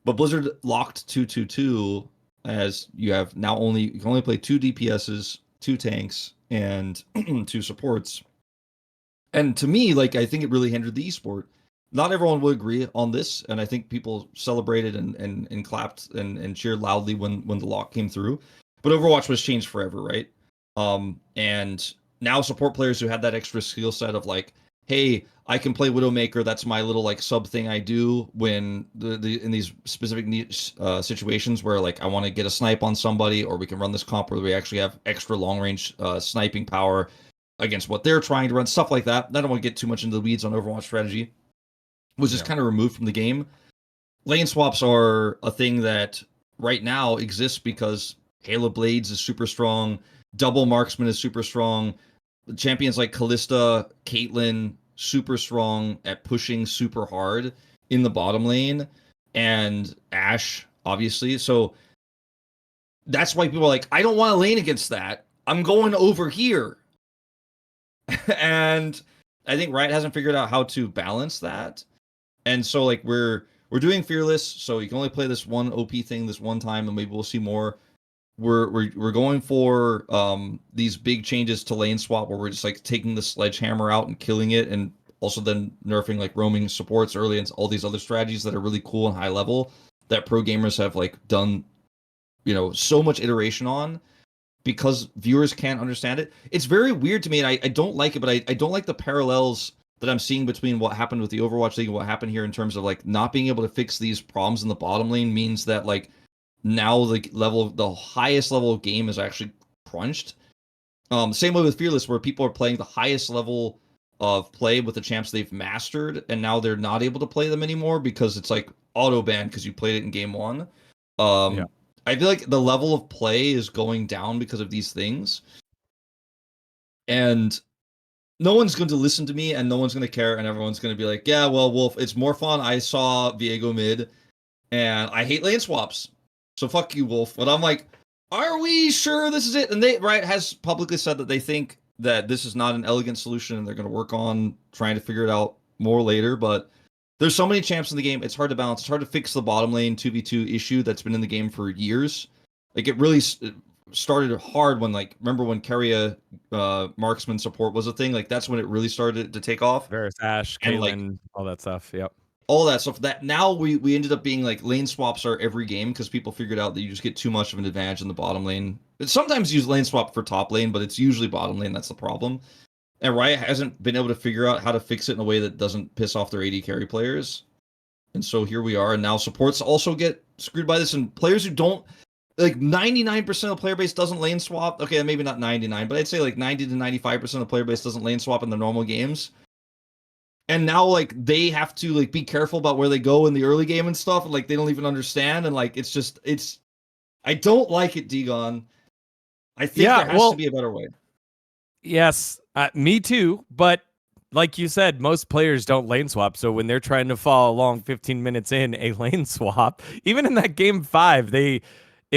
S3: But Blizzard locked 2-2-2 as you have now you can only play 2 DPSs, 2 tanks, and 2 supports. And to me, like, I think it really hindered the esport. Not everyone would agree on this, and I think people celebrated and clapped and cheered loudly when the lock came through. But Overwatch was changed forever, right? And now support players who had that extra skill set of like, hey, I can play Widowmaker. That's my little like sub thing I do when in these specific situations where like I want to get a snipe on somebody, or we can run this comp where we actually have extra long range sniping power against what they're trying to run, stuff like that. I don't want to get too much into the weeds on Overwatch strategy. Was just kind of removed from the game. Lane swaps are a thing that right now exists because Halo Blades is super strong, Double Marksman is super strong, champions like Kalista, Caitlyn, super strong at pushing super hard in the bottom lane, and Ashe, obviously. So that's why people are like, I don't want to lane against that. I'm going over here. And I think Riot hasn't figured out how to balance that. And so like we're doing Fearless, so you can only play this one OP thing this one time, and maybe we'll see more. We're going for these big changes to lane swap where we're just like taking the sledgehammer out and killing it, and also then nerfing like roaming supports early and all these other strategies that are really cool and high level that pro gamers have like done, you know, so much iteration on because viewers can't understand it. It's very weird to me, and I don't like it, but I don't like the parallels that I'm seeing between what happened with the Overwatch League and what happened here in terms of like not being able to fix these problems in the bottom lane means that like now the highest level of game is actually crunched. Same way with Fearless, where people are playing the highest level of play with the champs they've mastered, and now they're not able to play them anymore because it's like auto banned because you played it in game 1. I feel like the level of play is going down because of these things, and no one's going to listen to me, and no one's going to care, and everyone's going to be like, yeah, well, Wolf, it's more fun. I saw Viego mid, and I hate lane swaps. So fuck you, Wolf. But I'm like, are we sure this is it? And Riot has publicly said that they think that this is not an elegant solution, and they're going to work on trying to figure it out more later. But there's so many champs in the game, it's hard to balance. It's hard to fix the bottom lane 2v2 issue that's been in the game for years. Like, it really started hard when, like, remember when Keria marksman support was a thing? Like, that's when it really started to take off.
S1: Varus, Ashe, Caitlyn, like, all that stuff. Yep.
S3: All that stuff. That now we ended up being like lane swaps are every game because people figured out that you just get too much of an advantage in the bottom lane. Sometimes use lane swap for top lane, but it's usually bottom lane that's the problem. And Riot hasn't been able to figure out how to fix it in a way that doesn't piss off their AD carry players. And so here we are, and now supports also get screwed by this, and players who don't, like 99% of the player base doesn't lane swap. Okay, maybe not 99, but I'd say like 90 to 95% of the player base doesn't lane swap in the normal games. And now, like, they have to, like, be careful about where they go in the early game and stuff. And, like, they don't even understand. And, like, it's just, I don't like it, dGon. I think there has to be a better way.
S1: Yes, me too. But like you said, most players don't lane swap. So when they're trying to follow along 15 minutes in a lane swap, even in that game 5, it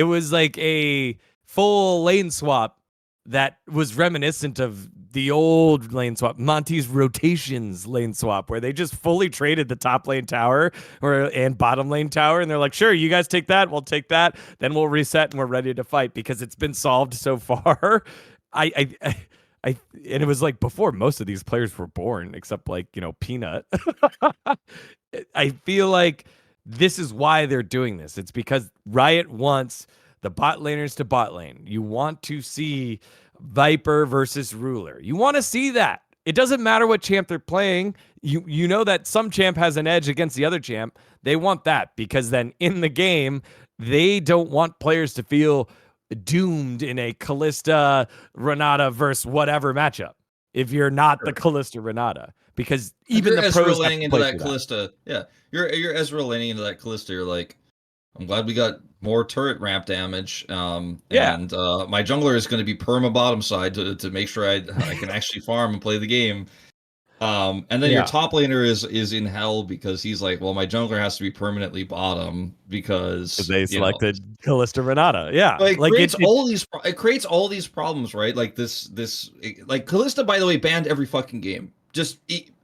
S1: was like a full lane swap that was reminiscent of the old lane swap, Monte's rotations lane swap, where they just fully traded the top lane tower and bottom lane tower. And they're like, sure, you guys take that. We'll take that. Then we'll reset and we're ready to fight because it's been solved so far. and it was like before most of these players were born, except like, Peanut. I feel like this is why they're doing this. It's because Riot wants the bot laners to bot lane. You want to see Viper versus Ruler. You want to see that. It doesn't matter what champ they're playing. You know that some champ has an edge against the other champ. They want that because then in the game, they don't want players to feel doomed in a Kalista Renata versus whatever matchup if you're not the Kalista Renata, because even the pros
S3: laning into that Kalista. Yeah, you're Ezreal laning into that Kalista. You're like, I'm glad we got more turret ramp damage. And my jungler is going to be perma bottom side to make sure I can actually farm and play the game. And then your top laner is in hell because he's like, well, my jungler has to be permanently bottom because
S1: they selected Kalista Renata. Yeah,
S3: like it creates all these problems, right? Like this like Kalista, by the way, banned every fucking game, just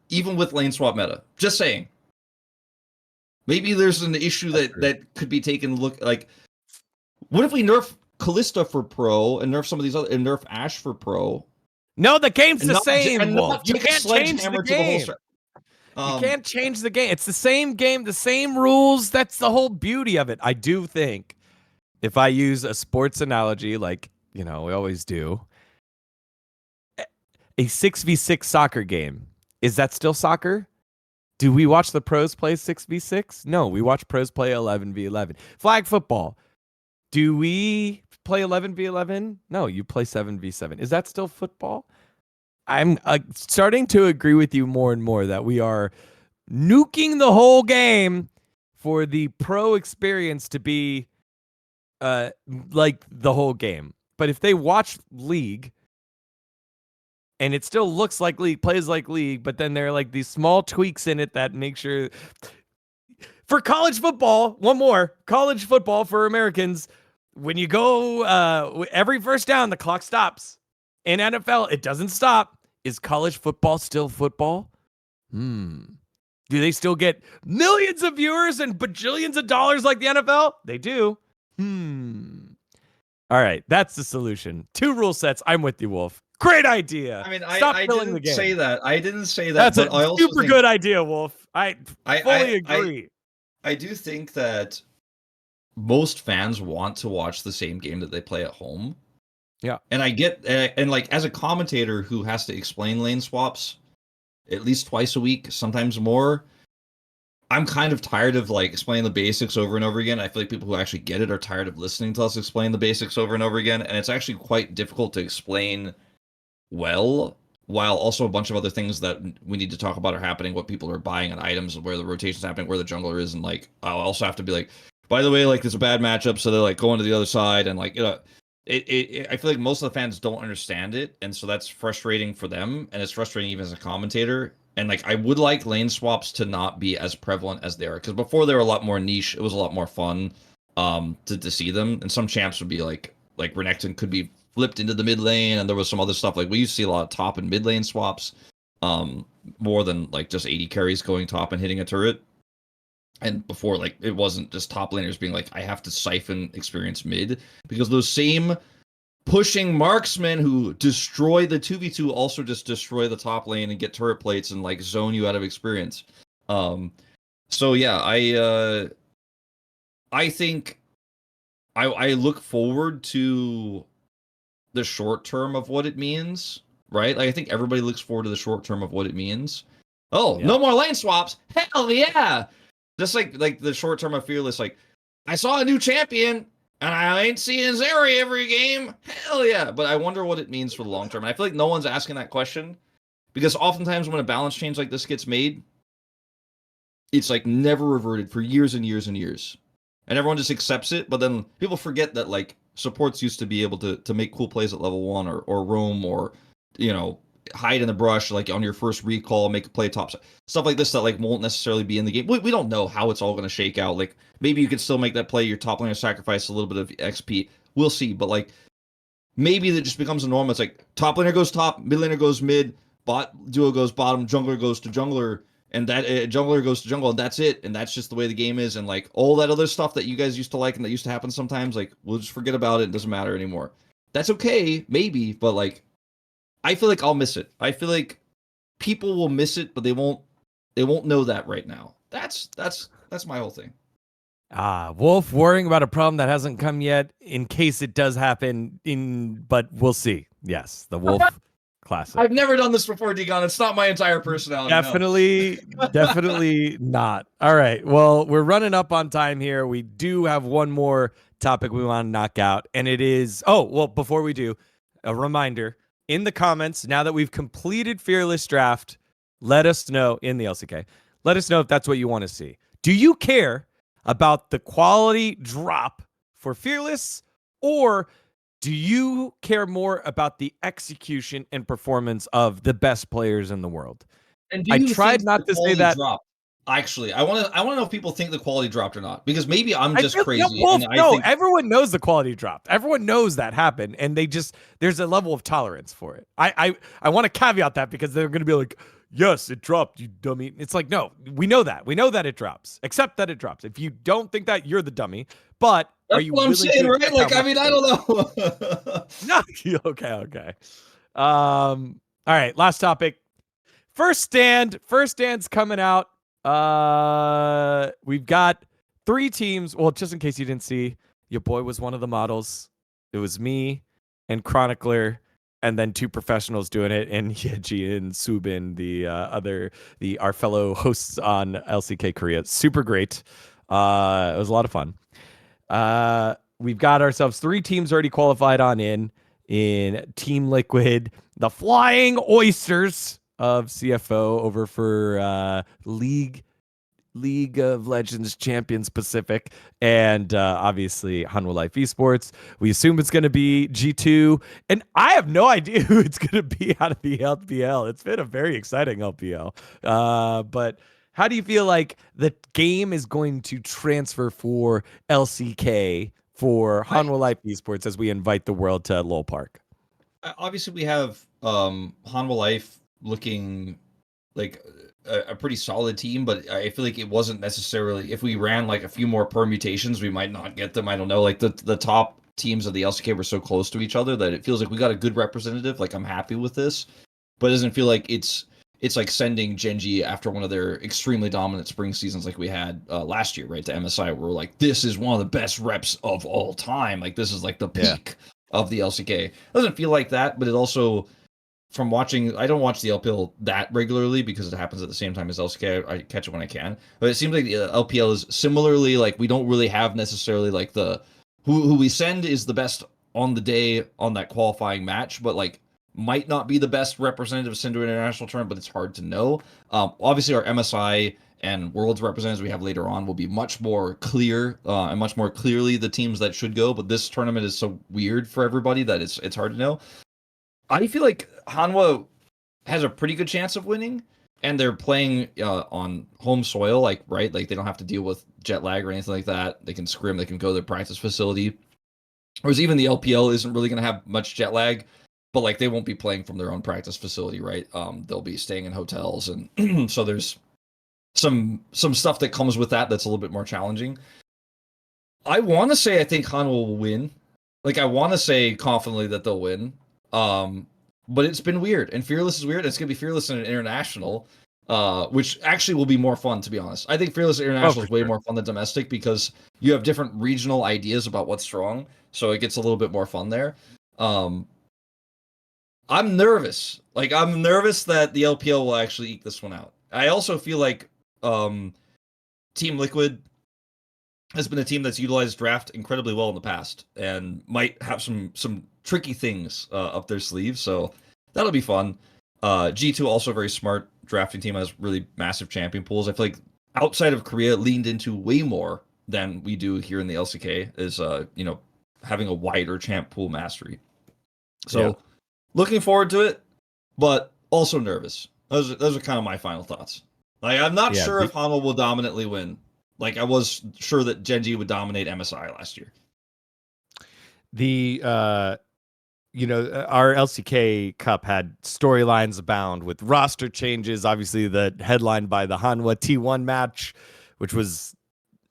S3: even with lane swap meta. Just saying. Maybe there's an issue that could be taken a look like. What if we nerf Kalista for pro and nerf some of these other and nerf Ashe for pro?
S1: No, the game's the same, Wolf. You can't change the game.
S3: You
S1: can't change the game. It's the same game, the same rules. That's the whole beauty of it. I do think, if I use a sports analogy, like, we always do, a 6v6 soccer game, is that still soccer? Do we watch the pros play 6v6? No, we watch pros play 11v11. Flag football. Do we play 11v11? No, you play 7v7. Is that still football? I'm starting to agree with you more and more that we are nuking the whole game for the pro experience to be like the whole game. But if they watch League and it still looks like League, plays like League, but then there are like these small tweaks in it that make sure. For college football, one more. College football for Americans, when you go every first down, the clock stops. In NFL, it doesn't stop. Is college football still football? Do they still get millions of viewers and bajillions of dollars like the NFL? They do. All right, that's the solution. 2 rule sets. I'm with you, Wolf. Great idea.
S3: I mean,
S1: Stop
S3: I
S1: killing
S3: didn't
S1: the game.
S3: say that. I didn't say that.
S1: That's a super good idea, Wolf. I fully agree.
S3: I do think that most fans want to watch the same game that they play at home.
S1: Yeah.
S3: And I get, and like as a commentator who has to explain lane swaps at least twice a week, sometimes more, I'm kind of tired of like explaining the basics over and over again. I feel like people who actually get it are tired of listening to us explain the basics over and over again. And it's actually quite difficult to explain well, while also a bunch of other things that we need to talk about are happening, what people are buying on items, where the rotation's happening, where the jungler is. And like, I'll also have to be like, by the way, like there's a bad matchup, so they're like going to the other side. And like, I feel like most of the fans don't understand it. And so that's frustrating for them. And it's frustrating even as a commentator. And like, I would like lane swaps to not be as prevalent as they are. Because before they were a lot more niche. It was a lot more fun to see them. And some champs would be like Renekton could be flipped into the mid lane. And there was some other stuff. Like we used to see a lot of top and mid lane swaps. More than like just 80 carries going top and hitting a turret. And before, like, it wasn't just top laners being like, I have to siphon experience mid. Because those same pushing marksmen who destroy the 2v2 also just destroy the top lane and get turret plates and, like, zone you out of experience. So, yeah, I think I look forward to the short term of what it means, right? Like, I think everybody looks forward to the short term of what it means. Oh, yeah. No more lane swaps. Hell yeah. Just like the short term of Fearless, like, I saw a new champion, and I ain't seeing Zeri every game. Hell yeah. But I wonder what it means for the long term. And I feel like no one's asking that question, because oftentimes when a balance change like this gets made, it's like never reverted for years and years and years. And everyone just accepts it, but then people forget that like supports used to be able to make cool plays at level 1 or roam or, you know, hide in the brush, like on your first recall, make a play top stuff like this that like won't necessarily be in the game. We don't know how it's all going to shake out. Like maybe you could still make that play, your top laner sacrifice a little bit of XP. We'll see, but like maybe that just becomes a norm. It's like top laner goes top, mid laner goes mid, bot duo goes bottom, jungler goes to jungler, and that jungler goes to jungle, and that's it. And that's just the way the game is. And like all that other stuff that you guys used to like and that used to happen sometimes, like we'll just forget about it. It doesn't matter anymore. That's okay, maybe, but like I feel like I'll miss it. I feel like people will miss it, but they won't know that right now. That's my whole thing.
S1: Wolf worrying about a problem that hasn't come yet in case it does happen but we'll see. Yes, the Wolf classic.
S3: I've never done this before, dGon. It's not my entire personality.
S1: Definitely not. All right. Well, we're running up on time here. We do have one more topic we want to knock out, and it is before we do, a reminder in the comments, now that we've completed Fearless Draft, let us know in the LCK. Let us know if that's what you want to see. Do you care about the quality drop for Fearless, or do you care more about the execution and performance of the best players in the world?
S3: And do
S1: I
S3: you
S1: tried
S3: think
S1: not
S3: the
S1: to say that.
S3: dropped? Actually, I want to know if people think the quality dropped or not, because maybe I'm just crazy.
S1: Everyone knows the quality dropped. Everyone knows that happened, and there's a level of tolerance for it. I want to caveat that because they're going to be like, yes, it dropped, you dummy. It's like, no, we know that. We know that it drops. Accept that it drops. If you don't think that, you're the dummy. But
S3: that's
S1: are you
S3: what I'm saying, right? Like, I mean, I don't
S1: know. No, okay. All right, last topic. First stand's coming out. We've got 3 teams. Well, just in case you didn't see, your boy was one of the models. It was me and Chronicler, and then 2 professionals doing it, and Yeji and Subin, our fellow hosts on LCK Korea. Super great. It was a lot of fun. We've got ourselves 3 teams already qualified in Team Liquid, the Flying Oysters of CFO over for League of Legends Champions Pacific, and obviously Hanwha Life Esports. We assume it's going to be G2, and I have no idea who it's going to be out of the LPL. It's been a very exciting LPL, but how do you feel like the game is going to transfer for LCK for Hanwha Life Esports as we invite the world to LoL Park?
S3: Obviously, we have Hanwha Life looking like a pretty solid team, but I feel like it wasn't necessarily, if we ran like a few more permutations, we might not get them. I don't know. Like the top teams of the LCK were so close to each other that it feels like we got a good representative. Like, I'm happy with this, but it doesn't feel like it's like sending GenG after one of their extremely dominant spring seasons like we had last year, right? To MSI, where we're like, this is one of the best reps of all time. Like, this is like the peak of the LCK. It doesn't feel like that, but it also, from watching, I don't watch the LPL that regularly because it happens at the same time as LCK. I catch it when I can, but it seems like the LPL is similarly, like, we don't really have necessarily like the who we send is the best on the day on that qualifying match, but like might not be the best representative sent to an international tournament, but it's hard to know. Obviously, our MSI and Worlds representatives we have later on will be much more clear and much more clearly the teams that should go. But this tournament is so weird for everybody that it's hard to know. I feel like Hanwha has a pretty good chance of winning, and they're playing on home soil, like, right? Like, they don't have to deal with jet lag or anything like that. They can scrim, they can go to their practice facility. Whereas even the LPL isn't really going to have much jet lag, but like, they won't be playing from their own practice facility, right? They'll be staying in hotels, and so there's some stuff that comes with that that's a little bit more challenging. I want to say I think Hanwha will win. Like, I want to say confidently that they'll win. But it's been weird, and Fearless is weird. It's gonna be Fearless in an international, which actually will be more fun, to be honest. I think Fearless International is way more fun than domestic because you have different regional ideas about what's strong, so it gets a little bit more fun there. I'm nervous. Like, I'm nervous that the LPL will actually eke this one out. I also feel like Team Liquid has been a team that's utilized draft incredibly well in the past and might have some tricky things up their sleeves, so that'll be fun. G2 also a very smart drafting team, has really massive champion pools. I feel like outside of Korea leaned into way more than we do here in the LCK is having a wider champ pool mastery. So looking forward to it, but also nervous. Those are kind of my final thoughts. Like, I'm not sure if Hanwha will dominantly win. Like, I was sure that GenG would dominate MSI last year.
S1: Our LCK Cup had storylines abound with roster changes. Obviously, the headline by the Hanwha T1 match, which was,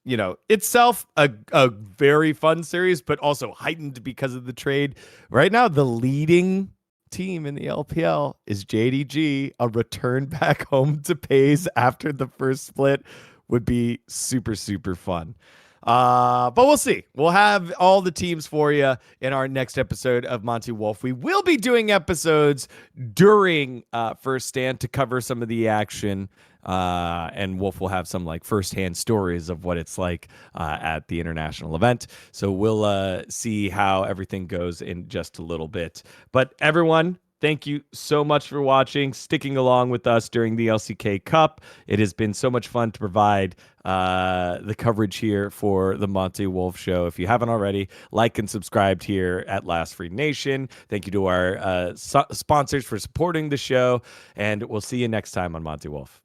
S1: itself a very fun series, but also heightened because of the trade. Right now, the leading team in the LPL is JDG. A return back home to Pays after the first split would be super, super fun. But we'll see. We'll have all the teams for you in our next episode of Monte Wolf. We will be doing episodes during First Stand to cover some of the action. And Wolf will have some like firsthand stories of what it's like at the international event. So we'll see how everything goes in just a little bit. But everyone, thank you so much for watching, sticking along with us during the LCK Cup. It has been so much fun to provide the coverage here for the Monte Wolf Show. If you haven't already, like and subscribed here at Last Free Nation. Thank you to our sponsors for supporting the show, and we'll see you next time on Monte Wolf.